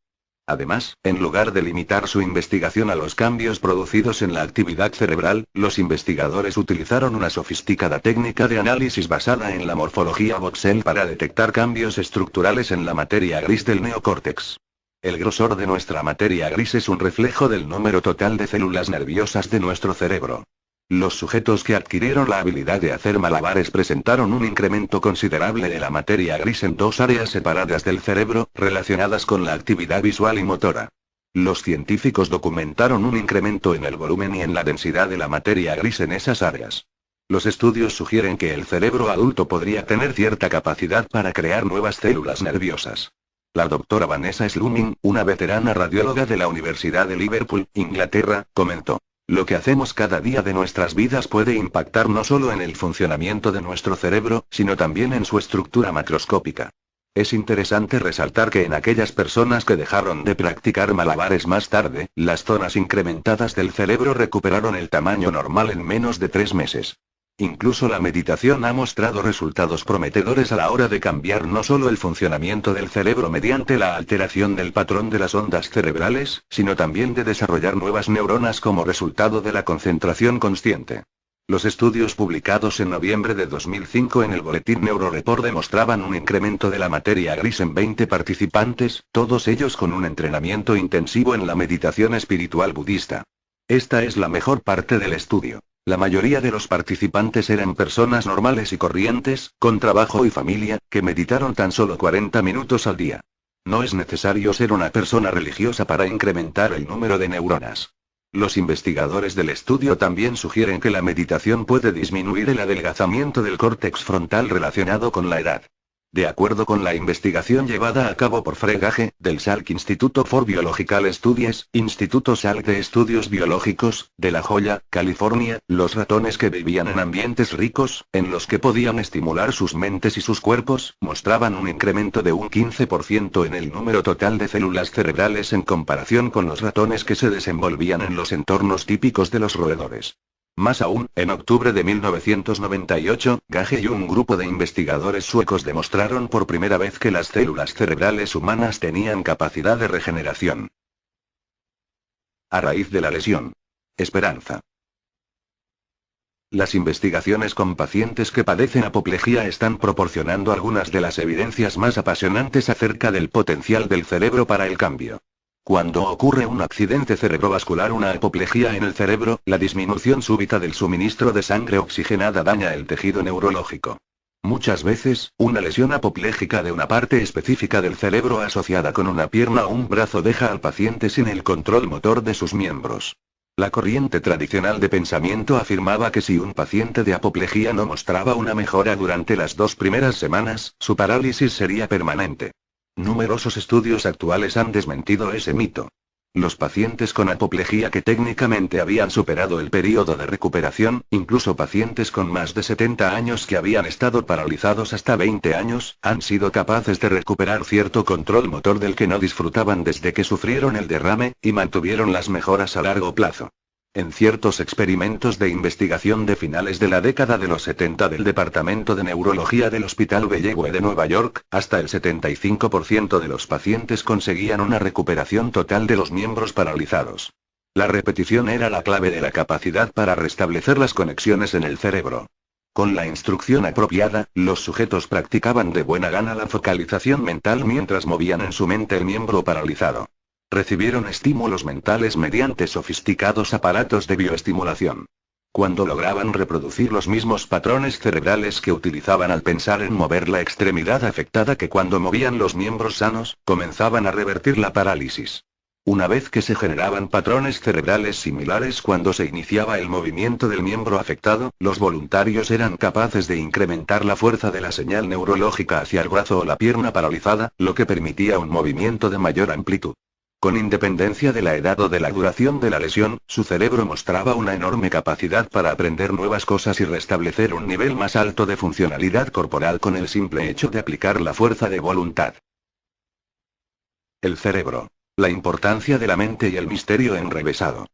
Además, en lugar de limitar su investigación a los cambios producidos en la actividad cerebral, los investigadores utilizaron una sofisticada técnica de análisis basada en la morfología voxel para detectar cambios estructurales en la materia gris del neocórtex. El grosor de nuestra materia gris es un reflejo del número total de células nerviosas de nuestro cerebro. Los sujetos que adquirieron la habilidad de hacer malabares presentaron un incremento considerable de la materia gris en dos áreas separadas del cerebro, relacionadas con la actividad visual y motora. Los científicos documentaron un incremento en el volumen y en la densidad de la materia gris en esas áreas. Los estudios sugieren que el cerebro adulto podría tener cierta capacidad para crear nuevas células nerviosas. La doctora Vanessa Slumming, una veterana radióloga de la Universidad de Liverpool, Inglaterra, comentó: "Lo que hacemos cada día de nuestras vidas puede impactar no solo en el funcionamiento de nuestro cerebro, sino también en su estructura macroscópica. Es interesante resaltar que en aquellas personas que dejaron de practicar malabares más tarde, las zonas incrementadas del cerebro recuperaron el tamaño normal en menos de 3 meses. Incluso la meditación ha mostrado resultados prometedores a la hora de cambiar no solo el funcionamiento del cerebro mediante la alteración del patrón de las ondas cerebrales, sino también de desarrollar nuevas neuronas como resultado de la concentración consciente". Los estudios publicados en noviembre de 2005 en el Boletín Neuroreport demostraban un incremento de la materia gris en 20 participantes, todos ellos con un entrenamiento intensivo en la meditación espiritual budista. Esta es la mejor parte del estudio. La mayoría de los participantes eran personas normales y corrientes, con trabajo y familia, que meditaron tan solo 40 minutos al día. No es necesario ser una persona religiosa para incrementar el número de neuronas. Los investigadores del estudio también sugieren que la meditación puede disminuir el adelgazamiento del córtex frontal relacionado con la edad. De acuerdo con la investigación llevada a cabo por Fred Gage, del Salk Institute for Biological Studies, Instituto Salk de Estudios Biológicos, de La Jolla, California, los ratones que vivían en ambientes ricos, en los que podían estimular sus mentes y sus cuerpos, mostraban un incremento de un 15% en el número total de células cerebrales en comparación con los ratones que se desenvolvían en los entornos típicos de los roedores. Más aún, en octubre de 1998, Gage y un grupo de investigadores suecos demostraron por primera vez que las células cerebrales humanas tenían capacidad de regeneración. A raíz de la lesión. Esperanza. Las investigaciones con pacientes que padecen apoplejía están proporcionando algunas de las evidencias más apasionantes acerca del potencial del cerebro para el cambio. Cuando ocurre un accidente cerebrovascular, una apoplejía en el cerebro, la disminución súbita del suministro de sangre oxigenada daña el tejido neurológico. Muchas veces, una lesión apopléjica de una parte específica del cerebro asociada con una pierna o un brazo deja al paciente sin el control motor de sus miembros. La corriente tradicional de pensamiento afirmaba que si un paciente de apoplejía no mostraba una mejora durante las 2 primeras semanas, su parálisis sería permanente. Numerosos estudios actuales han desmentido ese mito. Los pacientes con apoplejía que técnicamente habían superado el periodo de recuperación, incluso pacientes con más de 70 años que habían estado paralizados hasta 20 años, han sido capaces de recuperar cierto control motor del que no disfrutaban desde que sufrieron el derrame, y mantuvieron las mejoras a largo plazo. En ciertos experimentos de investigación de finales de la década de los 70 del Departamento de Neurología del Hospital Bellevue de Nueva York, hasta el 75% de los pacientes conseguían una recuperación total de los miembros paralizados. La repetición era la clave de la capacidad para restablecer las conexiones en el cerebro. Con la instrucción apropiada, los sujetos practicaban de buena gana la focalización mental mientras movían en su mente el miembro paralizado. Recibieron estímulos mentales mediante sofisticados aparatos de bioestimulación. Cuando lograban reproducir los mismos patrones cerebrales que utilizaban al pensar en mover la extremidad afectada que cuando movían los miembros sanos, comenzaban a revertir la parálisis. Una vez que se generaban patrones cerebrales similares cuando se iniciaba el movimiento del miembro afectado, los voluntarios eran capaces de incrementar la fuerza de la señal neurológica hacia el brazo o la pierna paralizada, lo que permitía un movimiento de mayor amplitud. Con independencia de la edad o de la duración de la lesión, su cerebro mostraba una enorme capacidad para aprender nuevas cosas y restablecer un nivel más alto de funcionalidad corporal con el simple hecho de aplicar la fuerza de voluntad. El cerebro. La importancia de la mente y el misterio enrevesado.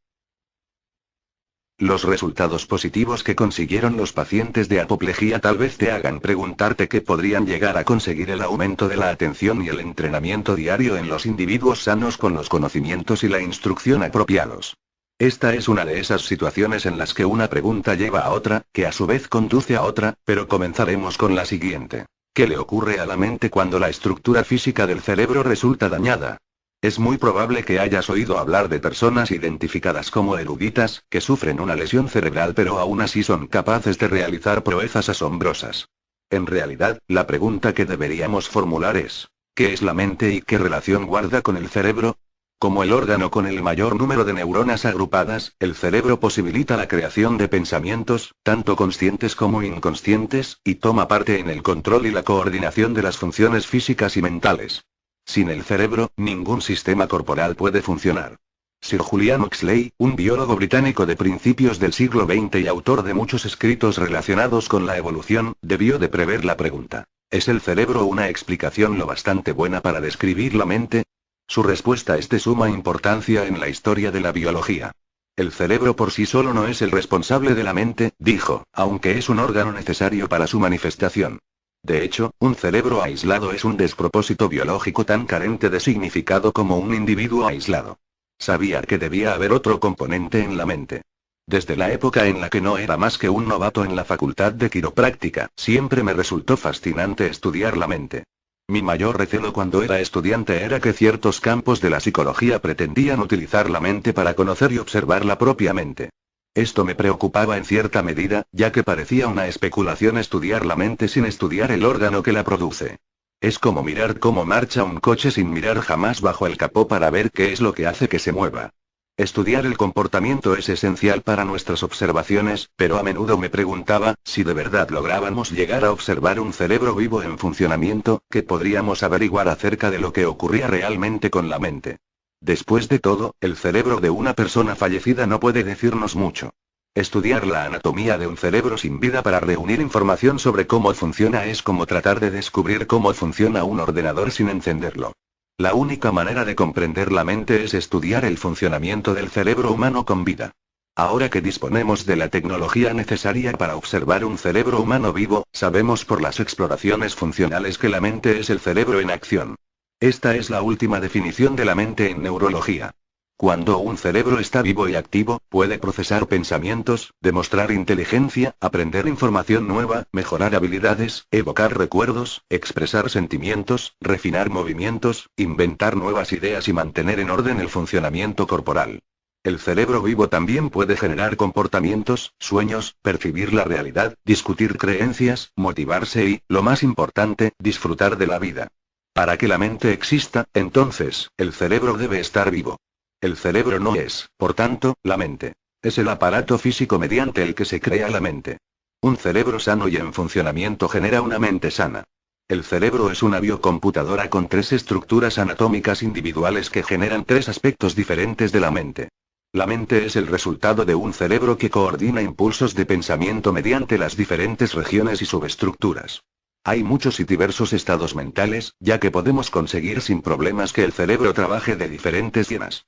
Los resultados positivos que consiguieron los pacientes de apoplejía tal vez te hagan preguntarte qué podrían llegar a conseguir el aumento de la atención y el entrenamiento diario en los individuos sanos con los conocimientos y la instrucción apropiados. Esta es una de esas situaciones en las que una pregunta lleva a otra, que a su vez conduce a otra, pero comenzaremos con la siguiente. ¿Qué le ocurre a la mente cuando la estructura física del cerebro resulta dañada? Es muy probable que hayas oído hablar de personas identificadas como eruditas, que sufren una lesión cerebral pero aún así son capaces de realizar proezas asombrosas. En realidad, la pregunta que deberíamos formular es, ¿qué es la mente y qué relación guarda con el cerebro? Como el órgano con el mayor número de neuronas agrupadas, el cerebro posibilita la creación de pensamientos, tanto conscientes como inconscientes, y toma parte en el control y la coordinación de las funciones físicas y mentales. Sin el cerebro, ningún sistema corporal puede funcionar. Sir Julian Oxley, un biólogo británico de principios del siglo XX y autor de muchos escritos relacionados con la evolución, debió de prever la pregunta: ¿es el cerebro una explicación lo bastante buena para describir la mente? Su respuesta es de suma importancia en la historia de la biología. El cerebro por sí solo no es el responsable de la mente, dijo, aunque es un órgano necesario para su manifestación. De hecho, un cerebro aislado es un despropósito biológico tan carente de significado como un individuo aislado. Sabía que debía haber otro componente en la mente. Desde la época en la que no era más que un novato en la facultad de quiropráctica, siempre me resultó fascinante estudiar la mente. Mi mayor recelo cuando era estudiante era que ciertos campos de la psicología pretendían utilizar la mente para conocer y observar la propia mente. Esto me preocupaba en cierta medida, ya que parecía una especulación estudiar la mente sin estudiar el órgano que la produce. Es como mirar cómo marcha un coche sin mirar jamás bajo el capó para ver qué es lo que hace que se mueva. Estudiar el comportamiento es esencial para nuestras observaciones, pero a menudo me preguntaba, si de verdad lográbamos llegar a observar un cerebro vivo en funcionamiento, ¿qué podríamos averiguar acerca de lo que ocurría realmente con la mente? Después de todo, el cerebro de una persona fallecida no puede decirnos mucho. Estudiar la anatomía de un cerebro sin vida para reunir información sobre cómo funciona es como tratar de descubrir cómo funciona un ordenador sin encenderlo. La única manera de comprender la mente es estudiar el funcionamiento del cerebro humano con vida. Ahora que disponemos de la tecnología necesaria para observar un cerebro humano vivo, sabemos por las exploraciones funcionales que la mente es el cerebro en acción. Esta es la última definición de la mente en neurología. Cuando un cerebro está vivo y activo, puede procesar pensamientos, demostrar inteligencia, aprender información nueva, mejorar habilidades, evocar recuerdos, expresar sentimientos, refinar movimientos, inventar nuevas ideas y mantener en orden el funcionamiento corporal. El cerebro vivo también puede generar comportamientos, sueños, percibir la realidad, discutir creencias, motivarse y, lo más importante, disfrutar de la vida. Para que la mente exista, entonces, el cerebro debe estar vivo. El cerebro no es, por tanto, la mente. Es el aparato físico mediante el que se crea la mente. Un cerebro sano y en funcionamiento genera una mente sana. El cerebro es una biocomputadora con 3 estructuras anatómicas individuales que generan 3 aspectos diferentes de la mente. La mente es el resultado de un cerebro que coordina impulsos de pensamiento mediante las diferentes regiones y subestructuras. Hay muchos y diversos estados mentales, ya que podemos conseguir sin problemas que el cerebro trabaje de diferentes llenas.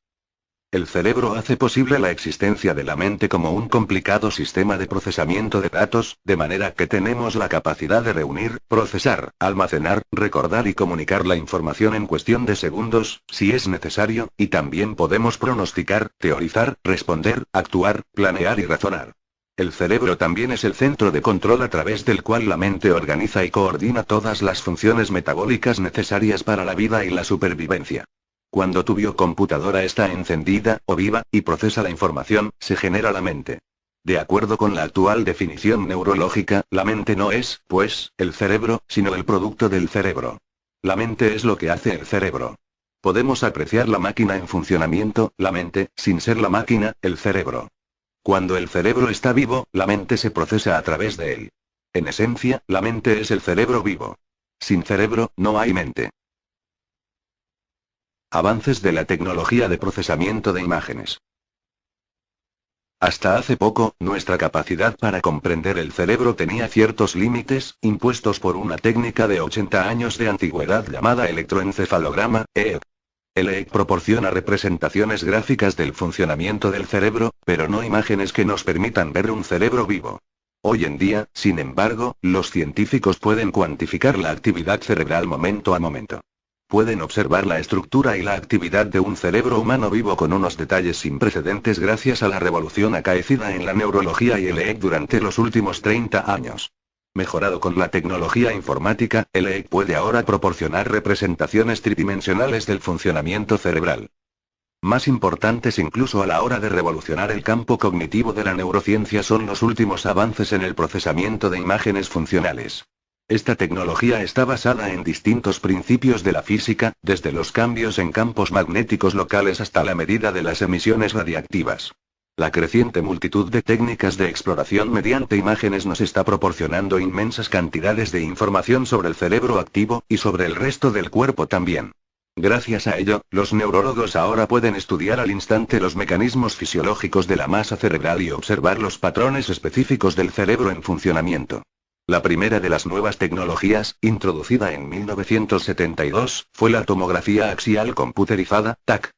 El cerebro hace posible la existencia de la mente como un complicado sistema de procesamiento de datos, de manera que tenemos la capacidad de reunir, procesar, almacenar, recordar y comunicar la información en cuestión de segundos, si es necesario, y también podemos pronosticar, teorizar, responder, actuar, planear y razonar. El cerebro también es el centro de control a través del cual la mente organiza y coordina todas las funciones metabólicas necesarias para la vida y la supervivencia. Cuando tu biocomputadora está encendida, o viva, y procesa la información, se genera la mente. De acuerdo con la actual definición neurológica, la mente no es, pues, el cerebro, sino el producto del cerebro. La mente es lo que hace el cerebro. Podemos apreciar la máquina en funcionamiento, la mente, sin ser la máquina, el cerebro. Cuando el cerebro está vivo, la mente se procesa a través de él. En esencia, la mente es el cerebro vivo. Sin cerebro, no hay mente. Avances de la tecnología de procesamiento de imágenes. Hasta hace poco, nuestra capacidad para comprender el cerebro tenía ciertos límites, impuestos por una técnica de 80 años de antigüedad llamada electroencefalograma, EEG. El EEG proporciona representaciones gráficas del funcionamiento del cerebro, pero no imágenes que nos permitan ver un cerebro vivo. Hoy en día, sin embargo, los científicos pueden cuantificar la actividad cerebral momento a momento. Pueden observar la estructura y la actividad de un cerebro humano vivo con unos detalles sin precedentes gracias a la revolución acaecida en la neurología y el EEG durante los últimos 30 años. Mejorado con la tecnología informática, el EEG puede ahora proporcionar representaciones tridimensionales del funcionamiento cerebral. Más importantes incluso a la hora de revolucionar el campo cognitivo de la neurociencia son los últimos avances en el procesamiento de imágenes funcionales. Esta tecnología está basada en distintos principios de la física, desde los cambios en campos magnéticos locales hasta la medida de las emisiones radiactivas. La creciente multitud de técnicas de exploración mediante imágenes nos está proporcionando inmensas cantidades de información sobre el cerebro activo, y sobre el resto del cuerpo también. Gracias a ello, los neurólogos ahora pueden estudiar al instante los mecanismos fisiológicos de la masa cerebral y observar los patrones específicos del cerebro en funcionamiento. La primera de las nuevas tecnologías, introducida en 1972, fue la tomografía axial computerizada, TAC.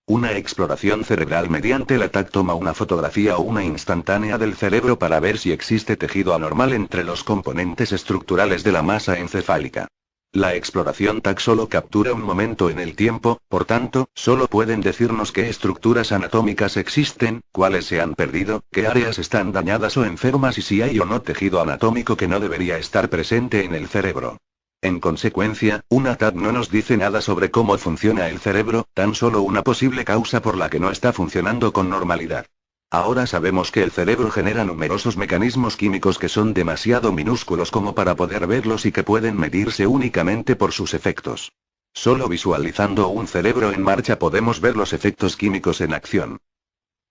Una exploración cerebral mediante la TAC toma una fotografía o una instantánea del cerebro para ver si existe tejido anormal entre los componentes estructurales de la masa encefálica. La exploración TAC solo captura un momento en el tiempo, por tanto, solo pueden decirnos qué estructuras anatómicas existen, cuáles se han perdido, qué áreas están dañadas o enfermas y si hay o no tejido anatómico que no debería estar presente en el cerebro. En consecuencia, una TAC no nos dice nada sobre cómo funciona el cerebro, tan solo una posible causa por la que no está funcionando con normalidad. Ahora sabemos que el cerebro genera numerosos mecanismos químicos que son demasiado minúsculos como para poder verlos y que pueden medirse únicamente por sus efectos. Solo visualizando un cerebro en marcha podemos ver los efectos químicos en acción.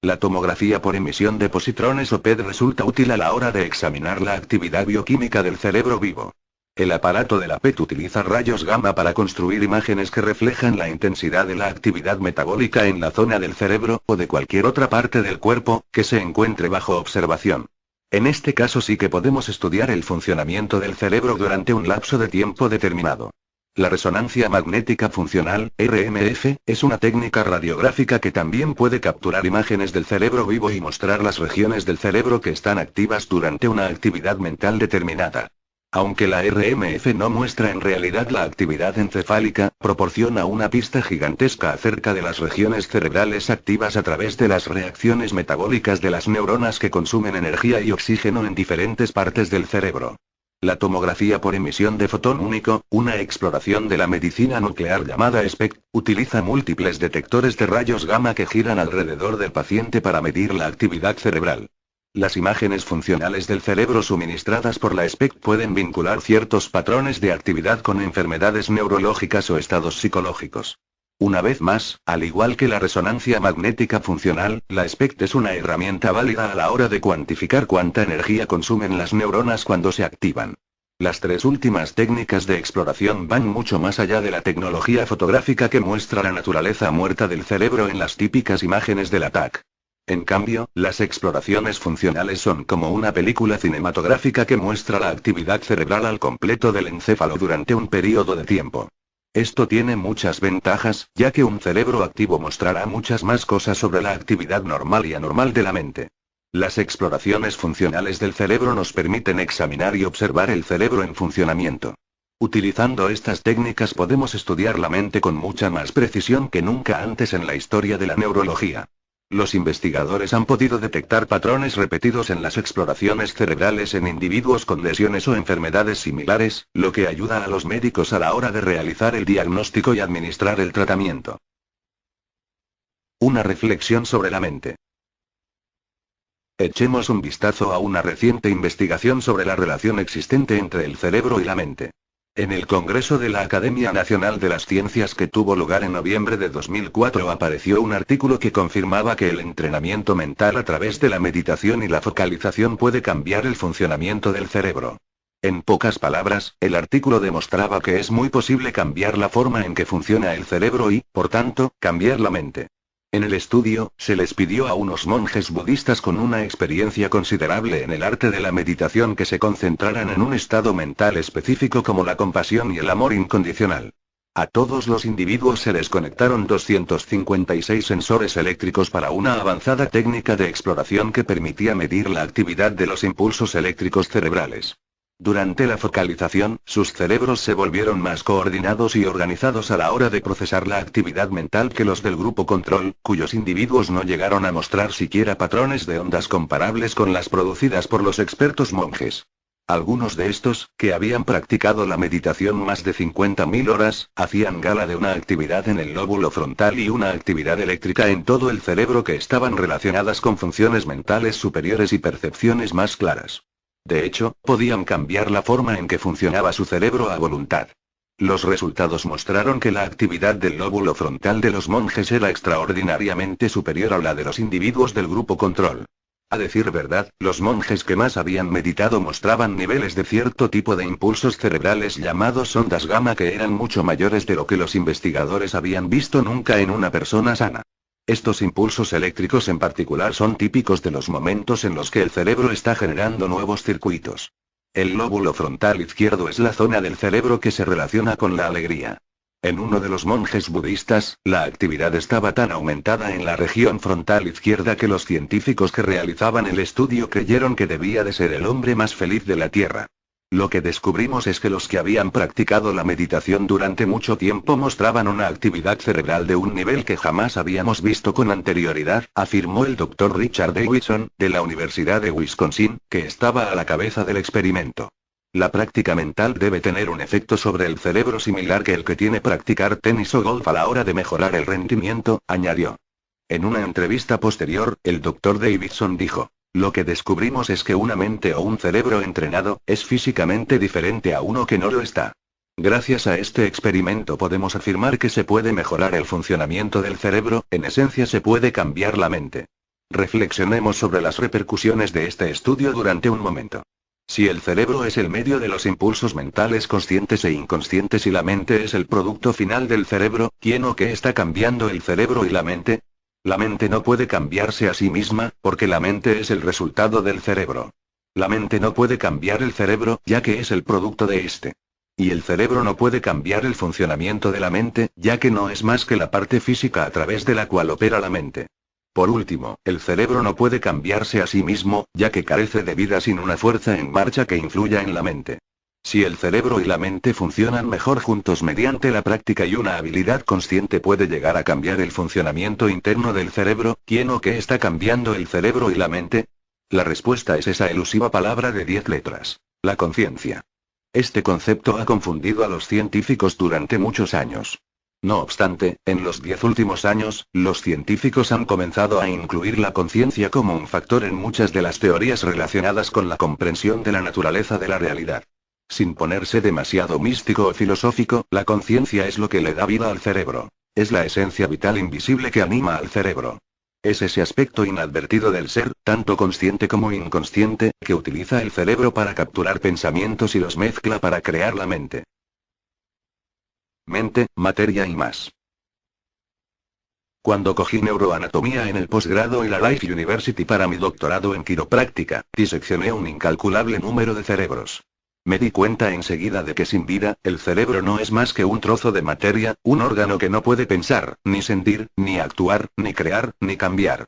La tomografía por emisión de positrones o PET resulta útil a la hora de examinar la actividad bioquímica del cerebro vivo. El aparato de la PET utiliza rayos gamma para construir imágenes que reflejan la intensidad de la actividad metabólica en la zona del cerebro, o de cualquier otra parte del cuerpo, que se encuentre bajo observación. En este caso sí que podemos estudiar el funcionamiento del cerebro durante un lapso de tiempo determinado. La resonancia magnética funcional, RMF, es una técnica radiográfica que también puede capturar imágenes del cerebro vivo y mostrar las regiones del cerebro que están activas durante una actividad mental determinada. Aunque la RMF no muestra en realidad la actividad encefálica, proporciona una pista gigantesca acerca de las regiones cerebrales activas a través de las reacciones metabólicas de las neuronas que consumen energía y oxígeno en diferentes partes del cerebro. La tomografía por emisión de fotón único, una exploración de la medicina nuclear llamada SPECT, utiliza múltiples detectores de rayos gamma que giran alrededor del paciente para medir la actividad cerebral. Las imágenes funcionales del cerebro suministradas por la SPECT pueden vincular ciertos patrones de actividad con enfermedades neurológicas o estados psicológicos. Una vez más, al igual que la resonancia magnética funcional, la SPECT es una herramienta válida a la hora de cuantificar cuánta energía consumen las neuronas cuando se activan. Las tres últimas técnicas de exploración van mucho más allá de la tecnología fotográfica que muestra la naturaleza muerta del cerebro en las típicas imágenes del TAC. En cambio, las exploraciones funcionales son como una película cinematográfica que muestra la actividad cerebral al completo del encéfalo durante un periodo de tiempo. Esto tiene muchas ventajas, ya que un cerebro activo mostrará muchas más cosas sobre la actividad normal y anormal de la mente. Las exploraciones funcionales del cerebro nos permiten examinar y observar el cerebro en funcionamiento. Utilizando estas técnicas podemos estudiar la mente con mucha más precisión que nunca antes en la historia de la neurología. Los investigadores han podido detectar patrones repetidos en las exploraciones cerebrales en individuos con lesiones o enfermedades similares, lo que ayuda a los médicos a la hora de realizar el diagnóstico y administrar el tratamiento. Una reflexión sobre la mente. Echemos un vistazo a una reciente investigación sobre la relación existente entre el cerebro y la mente. En el Congreso de la Academia Nacional de las Ciencias que tuvo lugar en noviembre de 2004 apareció un artículo que confirmaba que el entrenamiento mental a través de la meditación y la focalización puede cambiar el funcionamiento del cerebro. En pocas palabras, el artículo demostraba que es muy posible cambiar la forma en que funciona el cerebro y, por tanto, cambiar la mente. En el estudio, se les pidió a unos monjes budistas con una experiencia considerable en el arte de la meditación que se concentraran en un estado mental específico como la compasión y el amor incondicional. A todos los individuos se les conectaron 256 sensores eléctricos para una avanzada técnica de exploración que permitía medir la actividad de los impulsos eléctricos cerebrales. Durante la focalización, sus cerebros se volvieron más coordinados y organizados a la hora de procesar la actividad mental que los del grupo control, cuyos individuos no llegaron a mostrar siquiera patrones de ondas comparables con las producidas por los expertos monjes. Algunos de estos, que habían practicado la meditación más de 50.000 horas, hacían gala de una actividad en el lóbulo frontal y una actividad eléctrica en todo el cerebro que estaban relacionadas con funciones mentales superiores y percepciones más claras. De hecho, podían cambiar la forma en que funcionaba su cerebro a voluntad. Los resultados mostraron que la actividad del lóbulo frontal de los monjes era extraordinariamente superior a la de los individuos del grupo control. A decir verdad, los monjes que más habían meditado mostraban niveles de cierto tipo de impulsos cerebrales llamados ondas gamma que eran mucho mayores de lo que los investigadores habían visto nunca en una persona sana. Estos impulsos eléctricos en particular son típicos de los momentos en los que el cerebro está generando nuevos circuitos. El lóbulo frontal izquierdo es la zona del cerebro que se relaciona con la alegría. En uno de los monjes budistas, la actividad estaba tan aumentada en la región frontal izquierda que los científicos que realizaban el estudio creyeron que debía de ser el hombre más feliz de la Tierra. Lo que descubrimos es que los que habían practicado la meditación durante mucho tiempo mostraban una actividad cerebral de un nivel que jamás habíamos visto con anterioridad, afirmó el Dr. Richard Davidson, de la Universidad de Wisconsin, que estaba a la cabeza del experimento. La práctica mental debe tener un efecto sobre el cerebro similar que el que tiene practicar tenis o golf a la hora de mejorar el rendimiento, añadió. En una entrevista posterior, el Dr. Davidson dijo: lo que descubrimos es que una mente o un cerebro entrenado, es físicamente diferente a uno que no lo está. Gracias a este experimento podemos afirmar que se puede mejorar el funcionamiento del cerebro, en esencia se puede cambiar la mente. Reflexionemos sobre las repercusiones de este estudio durante un momento. Si el cerebro es el medio de los impulsos mentales conscientes e inconscientes y la mente es el producto final del cerebro, ¿quién o qué está cambiando el cerebro y la mente? La mente no puede cambiarse a sí misma, porque la mente es el resultado del cerebro. La mente no puede cambiar el cerebro, ya que es el producto de este. Y el cerebro no puede cambiar el funcionamiento de la mente, ya que no es más que la parte física a través de la cual opera la mente. Por último, el cerebro no puede cambiarse a sí mismo, ya que carece de vida sin una fuerza en marcha que influya en la mente. Si el cerebro y la mente funcionan mejor juntos mediante la práctica y una habilidad consciente puede llegar a cambiar el funcionamiento interno del cerebro, ¿quién o qué está cambiando el cerebro y la mente? La respuesta es esa elusiva palabra de 10 letras: la conciencia. Este concepto ha confundido a los científicos durante muchos años. No obstante, en los 10 últimos años, los científicos han comenzado a incluir la conciencia como un factor en muchas de las teorías relacionadas con la comprensión de la naturaleza de la realidad. Sin ponerse demasiado místico o filosófico, la conciencia es lo que le da vida al cerebro. Es la esencia vital invisible que anima al cerebro. Es ese aspecto inadvertido del ser, tanto consciente como inconsciente, que utiliza el cerebro para capturar pensamientos y los mezcla para crear la mente. Mente, materia y más. Cuando cogí neuroanatomía en el posgrado y la Life University para mi doctorado en quiropráctica, diseccioné un incalculable número de cerebros. Me di cuenta enseguida de que sin vida, el cerebro no es más que un trozo de materia, un órgano que no puede pensar, ni sentir, ni actuar, ni crear, ni cambiar.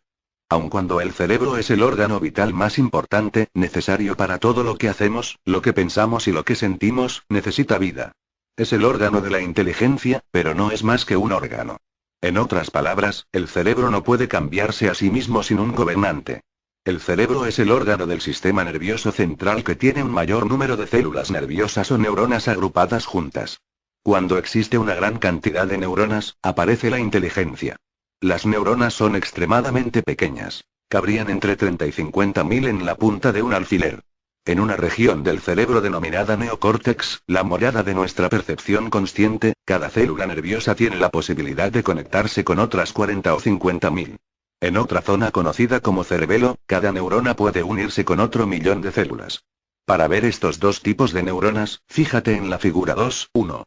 Aun cuando el cerebro es el órgano vital más importante, necesario para todo lo que hacemos, lo que pensamos y lo que sentimos, necesita vida. Es el órgano de la inteligencia, pero no es más que un órgano. En otras palabras, el cerebro no puede cambiarse a sí mismo sin un gobernante. El cerebro es el órgano del sistema nervioso central que tiene un mayor número de células nerviosas o neuronas agrupadas juntas. Cuando existe una gran cantidad de neuronas, aparece la inteligencia. Las neuronas son extremadamente pequeñas. Cabrían entre 30 y 50.000 en la punta de un alfiler. En una región del cerebro denominada neocórtex, la morada de nuestra percepción consciente, cada célula nerviosa tiene la posibilidad de conectarse con otras 40 o 50.000. En otra zona conocida como cerebelo, cada neurona puede unirse con otro millón de células. Para ver estos dos tipos de neuronas, fíjate en la figura 2.1.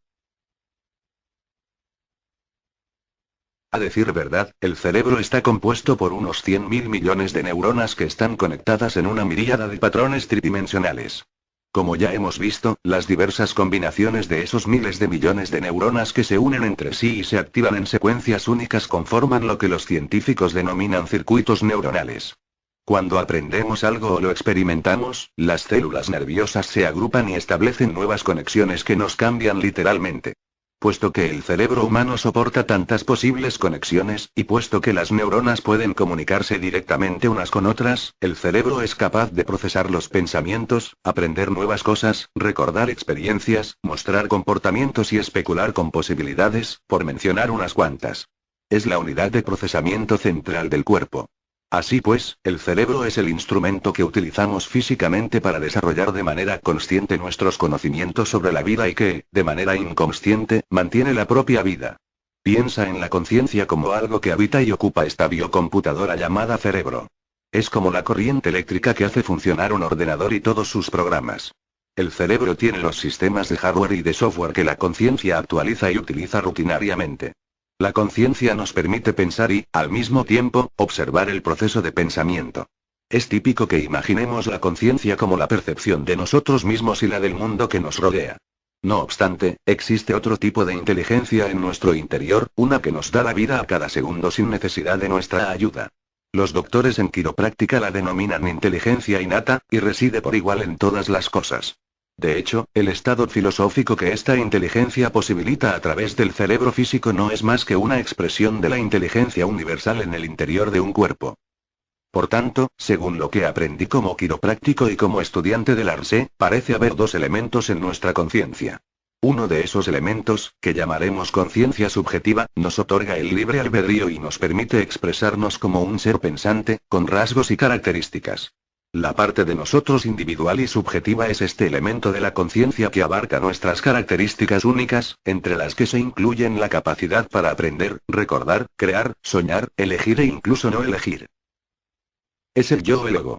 A decir verdad, el cerebro está compuesto por unos 100.000 millones de neuronas que están conectadas en una miríada de patrones tridimensionales. Como ya hemos visto, las diversas combinaciones de esos miles de millones de neuronas que se unen entre sí y se activan en secuencias únicas conforman lo que los científicos denominan circuitos neuronales. Cuando aprendemos algo o lo experimentamos, las células nerviosas se agrupan y establecen nuevas conexiones que nos cambian literalmente. Puesto que el cerebro humano soporta tantas posibles conexiones, y puesto que las neuronas pueden comunicarse directamente unas con otras, el cerebro es capaz de procesar los pensamientos, aprender nuevas cosas, recordar experiencias, mostrar comportamientos y especular con posibilidades, por mencionar unas cuantas. Es la unidad de procesamiento central del cuerpo. Así pues, el cerebro es el instrumento que utilizamos físicamente para desarrollar de manera consciente nuestros conocimientos sobre la vida y que, de manera inconsciente, mantiene la propia vida. Piensa en la conciencia como algo que habita y ocupa esta biocomputadora llamada cerebro. Es como la corriente eléctrica que hace funcionar un ordenador y todos sus programas. El cerebro tiene los sistemas de hardware y de software que la conciencia actualiza y utiliza rutinariamente. La conciencia nos permite pensar y, al mismo tiempo, observar el proceso de pensamiento. Es típico que imaginemos la conciencia como la percepción de nosotros mismos y la del mundo que nos rodea. No obstante, existe otro tipo de inteligencia en nuestro interior, una que nos da la vida a cada segundo sin necesidad de nuestra ayuda. Los doctores en quiropráctica la denominan inteligencia innata, y reside por igual en todas las cosas. De hecho, el estado filosófico que esta inteligencia posibilita a través del cerebro físico no es más que una expresión de la inteligencia universal en el interior de un cuerpo. Por tanto, según lo que aprendí como quiropráctico y como estudiante del ARSE, parece haber dos elementos en nuestra conciencia. Uno de esos elementos, que llamaremos conciencia subjetiva, nos otorga el libre albedrío y nos permite expresarnos como un ser pensante, con rasgos y características. La parte de nosotros individual y subjetiva es este elemento de la conciencia que abarca nuestras características únicas, entre las que se incluyen la capacidad para aprender, recordar, crear, soñar, elegir e incluso no elegir. Es el yo, el ego.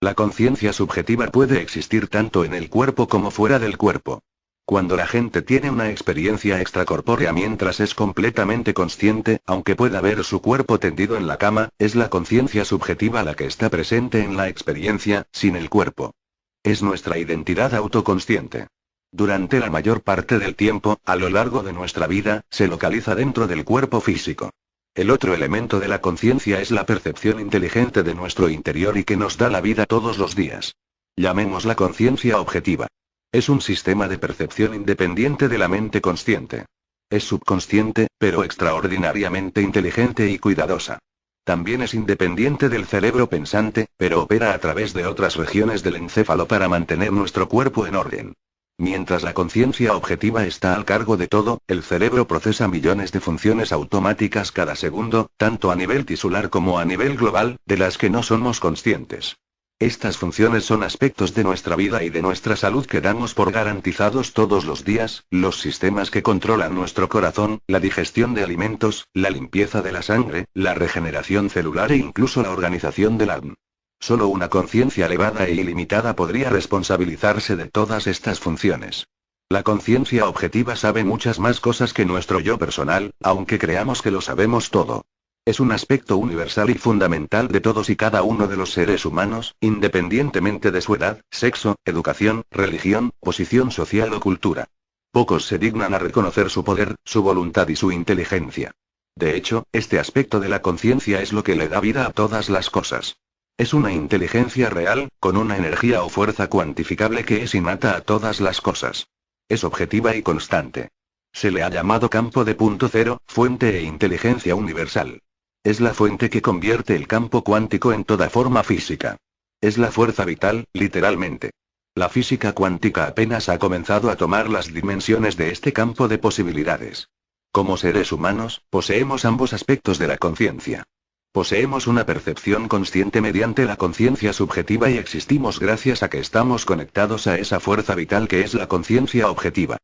La conciencia subjetiva puede existir tanto en el cuerpo como fuera del cuerpo. Cuando la gente tiene una experiencia extracorpórea mientras es completamente consciente, aunque pueda ver su cuerpo tendido en la cama, es la conciencia subjetiva la que está presente en la experiencia, sin el cuerpo. Es nuestra identidad autoconsciente. Durante la mayor parte del tiempo, a lo largo de nuestra vida, se localiza dentro del cuerpo físico. El otro elemento de la conciencia es la percepción inteligente de nuestro interior y que nos da la vida todos los días. Llamémosla conciencia objetiva. Es un sistema de percepción independiente de la mente consciente. Es subconsciente, pero extraordinariamente inteligente y cuidadosa. También es independiente del cerebro pensante, pero opera a través de otras regiones del encéfalo para mantener nuestro cuerpo en orden. Mientras la conciencia objetiva está al cargo de todo, el cerebro procesa millones de funciones automáticas cada segundo, tanto a nivel tisular como a nivel global, de las que no somos conscientes. Estas funciones son aspectos de nuestra vida y de nuestra salud que damos por garantizados todos los días, los sistemas que controlan nuestro corazón, la digestión de alimentos, la limpieza de la sangre, la regeneración celular e incluso la organización del alma. Solo una conciencia elevada e ilimitada podría responsabilizarse de todas estas funciones. La conciencia objetiva sabe muchas más cosas que nuestro yo personal, aunque creamos que lo sabemos todo. Es un aspecto universal y fundamental de todos y cada uno de los seres humanos, independientemente de su edad, sexo, educación, religión, posición social o cultura. Pocos se dignan a reconocer su poder, su voluntad y su inteligencia. De hecho, este aspecto de la conciencia es lo que le da vida a todas las cosas. Es una inteligencia real, con una energía o fuerza cuantificable que es innata a todas las cosas. Es objetiva y constante. Se le ha llamado campo de punto cero, fuente e inteligencia universal. Es la fuente que convierte el campo cuántico en toda forma física. Es la fuerza vital, literalmente. La física cuántica apenas ha comenzado a tomar las dimensiones de este campo de posibilidades. Como seres humanos, poseemos ambos aspectos de la conciencia. Poseemos una percepción consciente mediante la conciencia subjetiva y existimos gracias a que estamos conectados a esa fuerza vital que es la conciencia objetiva.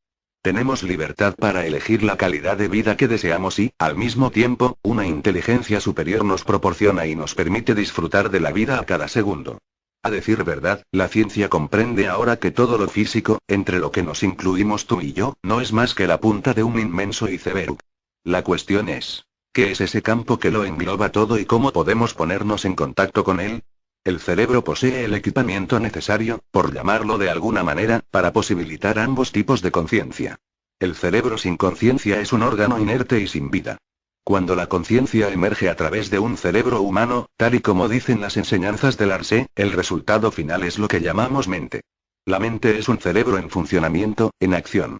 Tenemos libertad para elegir la calidad de vida que deseamos y, al mismo tiempo, una inteligencia superior nos proporciona y nos permite disfrutar de la vida a cada segundo. A decir verdad, la ciencia comprende ahora que todo lo físico, entre lo que nos incluimos tú y yo, no es más que la punta de un inmenso iceberg. La cuestión es, ¿qué es ese campo que lo engloba todo y cómo podemos ponernos en contacto con él? El cerebro posee el equipamiento necesario, por llamarlo de alguna manera, para posibilitar ambos tipos de conciencia. El cerebro sin conciencia es un órgano inerte y sin vida. Cuando la conciencia emerge a través de un cerebro humano, tal y como dicen las enseñanzas del Arse, el resultado final es lo que llamamos mente. La mente es un cerebro en funcionamiento, en acción.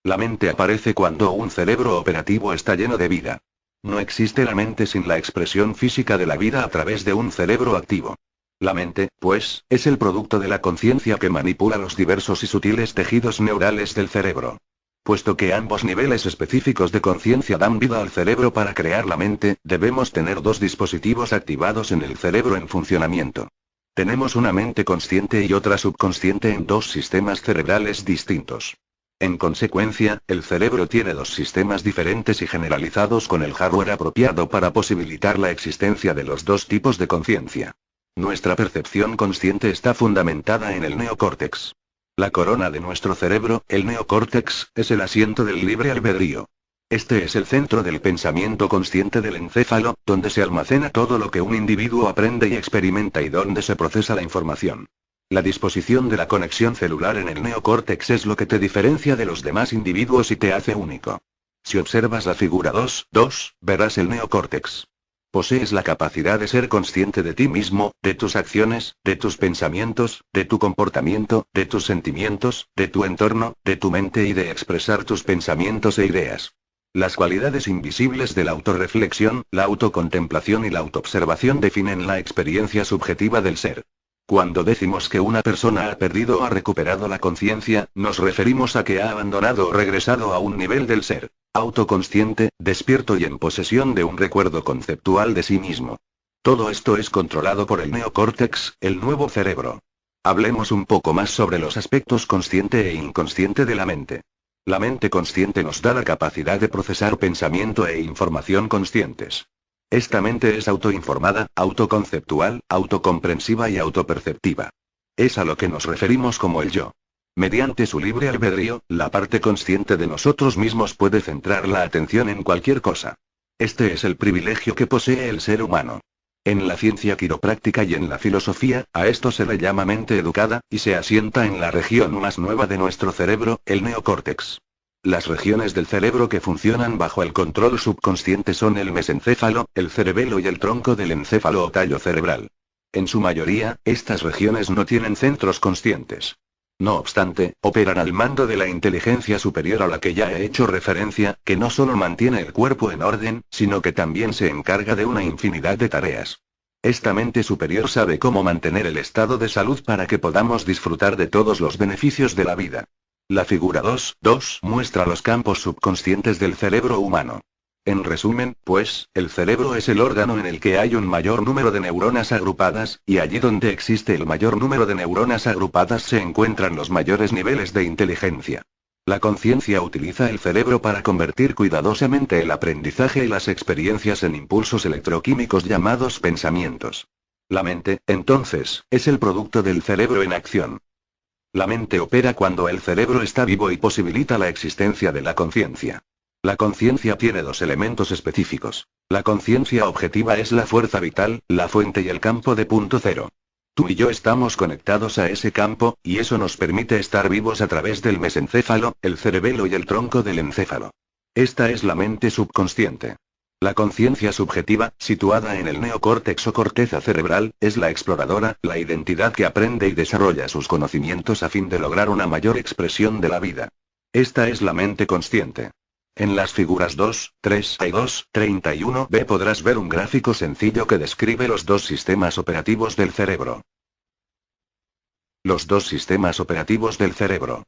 La mente aparece cuando un cerebro operativo está lleno de vida. No existe la mente sin la expresión física de la vida a través de un cerebro activo. La mente, pues, es el producto de la conciencia que manipula los diversos y sutiles tejidos neurales del cerebro. Puesto que ambos niveles específicos de conciencia dan vida al cerebro para crear la mente, debemos tener dos dispositivos activados en el cerebro en funcionamiento. Tenemos una mente consciente y otra subconsciente en dos sistemas cerebrales distintos. En consecuencia, el cerebro tiene dos sistemas diferentes y generalizados con el hardware apropiado para posibilitar la existencia de los dos tipos de conciencia. Nuestra percepción consciente está fundamentada en el neocórtex. La corona de nuestro cerebro, el neocórtex, es el asiento del libre albedrío. Este es el centro del pensamiento consciente del encéfalo, donde se almacena todo lo que un individuo aprende y experimenta y donde se procesa la información. La disposición de la conexión celular en el neocórtex es lo que te diferencia de los demás individuos y te hace único. Si observas la figura 2.2, verás el neocórtex. Posees la capacidad de ser consciente de ti mismo, de tus acciones, de tus pensamientos, de tu comportamiento, de tus sentimientos, de tu entorno, de tu mente y de expresar tus pensamientos e ideas. Las cualidades invisibles de la autorreflexión, la autocontemplación y la autoobservación definen la experiencia subjetiva del ser. Cuando decimos que una persona ha perdido o ha recuperado la conciencia, nos referimos a que ha abandonado o regresado a un nivel del ser autoconsciente, despierto y en posesión de un recuerdo conceptual de sí mismo. Todo esto es controlado por el neocórtex, el nuevo cerebro. Hablemos un poco más sobre los aspectos consciente e inconsciente de la mente. La mente consciente nos da la capacidad de procesar pensamiento e información conscientes. Esta mente es autoinformada, autoconceptual, autocomprensiva y autoperceptiva. Es a lo que nos referimos como el yo. Mediante su libre albedrío, la parte consciente de nosotros mismos puede centrar la atención en cualquier cosa. Este es el privilegio que posee el ser humano. En la ciencia quiropráctica y en la filosofía, a esto se le llama mente educada, y se asienta en la región más nueva de nuestro cerebro, el neocórtex. Las regiones del cerebro que funcionan bajo el control subconsciente son el mesencéfalo, el cerebelo y el tronco del encéfalo o tallo cerebral. En su mayoría, estas regiones no tienen centros conscientes. No obstante, operan al mando de la inteligencia superior a la que ya he hecho referencia, que no solo mantiene el cuerpo en orden, sino que también se encarga de una infinidad de tareas. Esta mente superior sabe cómo mantener el estado de salud para que podamos disfrutar de todos los beneficios de la vida. La figura 2.2 muestra los campos subconscientes del cerebro humano. En resumen, pues, el cerebro es el órgano en el que hay un mayor número de neuronas agrupadas, y allí donde existe el mayor número de neuronas agrupadas se encuentran los mayores niveles de inteligencia. La conciencia utiliza el cerebro para convertir cuidadosamente el aprendizaje y las experiencias en impulsos electroquímicos llamados pensamientos. La mente, entonces, es el producto del cerebro en acción. La mente opera cuando el cerebro está vivo y posibilita la existencia de la conciencia. La conciencia tiene dos elementos específicos. La conciencia objetiva es la fuerza vital, la fuente y el campo de punto cero. Tú y yo estamos conectados a ese campo, y eso nos permite estar vivos a través del mesencéfalo, el cerebelo y el tronco del encéfalo. Esta es la mente subconsciente. La conciencia subjetiva, situada en el neocórtex o corteza cerebral, es la exploradora, la identidad que aprende y desarrolla sus conocimientos a fin de lograr una mayor expresión de la vida. Esta es la mente consciente. En las figuras 2, 3 y 2, 31b podrás ver un gráfico sencillo que describe los dos sistemas operativos del cerebro. Los dos sistemas operativos del cerebro.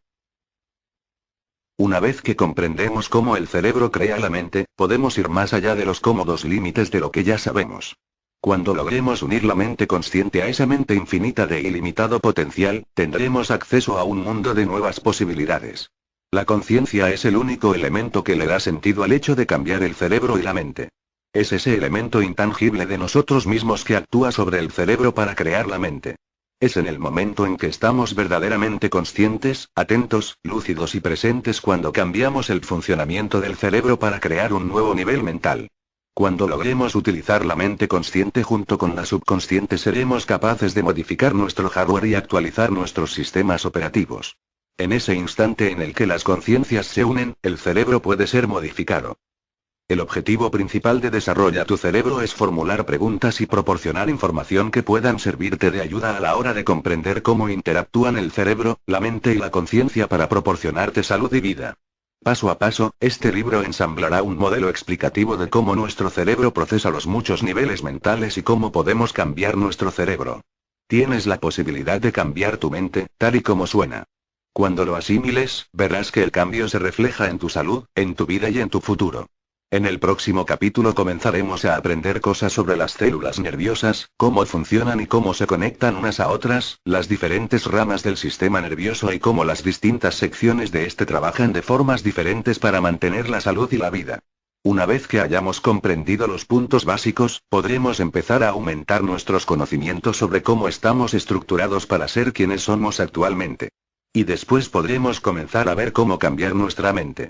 Una vez que comprendemos cómo el cerebro crea la mente, podemos ir más allá de los cómodos límites de lo que ya sabemos. Cuando logremos unir la mente consciente a esa mente infinita de ilimitado potencial, tendremos acceso a un mundo de nuevas posibilidades. La conciencia es el único elemento que le da sentido al hecho de cambiar el cerebro y la mente. Es ese elemento intangible de nosotros mismos que actúa sobre el cerebro para crear la mente. Es en el momento en que estamos verdaderamente conscientes, atentos, lúcidos y presentes cuando cambiamos el funcionamiento del cerebro para crear un nuevo nivel mental. Cuando logremos utilizar la mente consciente junto con la subconsciente seremos capaces de modificar nuestro hardware y actualizar nuestros sistemas operativos. En ese instante en el que las conciencias se unen, el cerebro puede ser modificado. El objetivo principal de Desarrolla tu cerebro es formular preguntas y proporcionar información que puedan servirte de ayuda a la hora de comprender cómo interactúan el cerebro, la mente y la conciencia para proporcionarte salud y vida. Paso a paso, este libro ensamblará un modelo explicativo de cómo nuestro cerebro procesa los muchos niveles mentales y cómo podemos cambiar nuestro cerebro. Tienes la posibilidad de cambiar tu mente, tal y como suena. Cuando lo asimiles, verás que el cambio se refleja en tu salud, en tu vida y en tu futuro. En el próximo capítulo comenzaremos a aprender cosas sobre las células nerviosas, cómo funcionan y cómo se conectan unas a otras, las diferentes ramas del sistema nervioso y cómo las distintas secciones de este trabajan de formas diferentes para mantener la salud y la vida. Una vez que hayamos comprendido los puntos básicos, podremos empezar a aumentar nuestros conocimientos sobre cómo estamos estructurados para ser quienes somos actualmente. Y después podremos comenzar a ver cómo cambiar nuestra mente.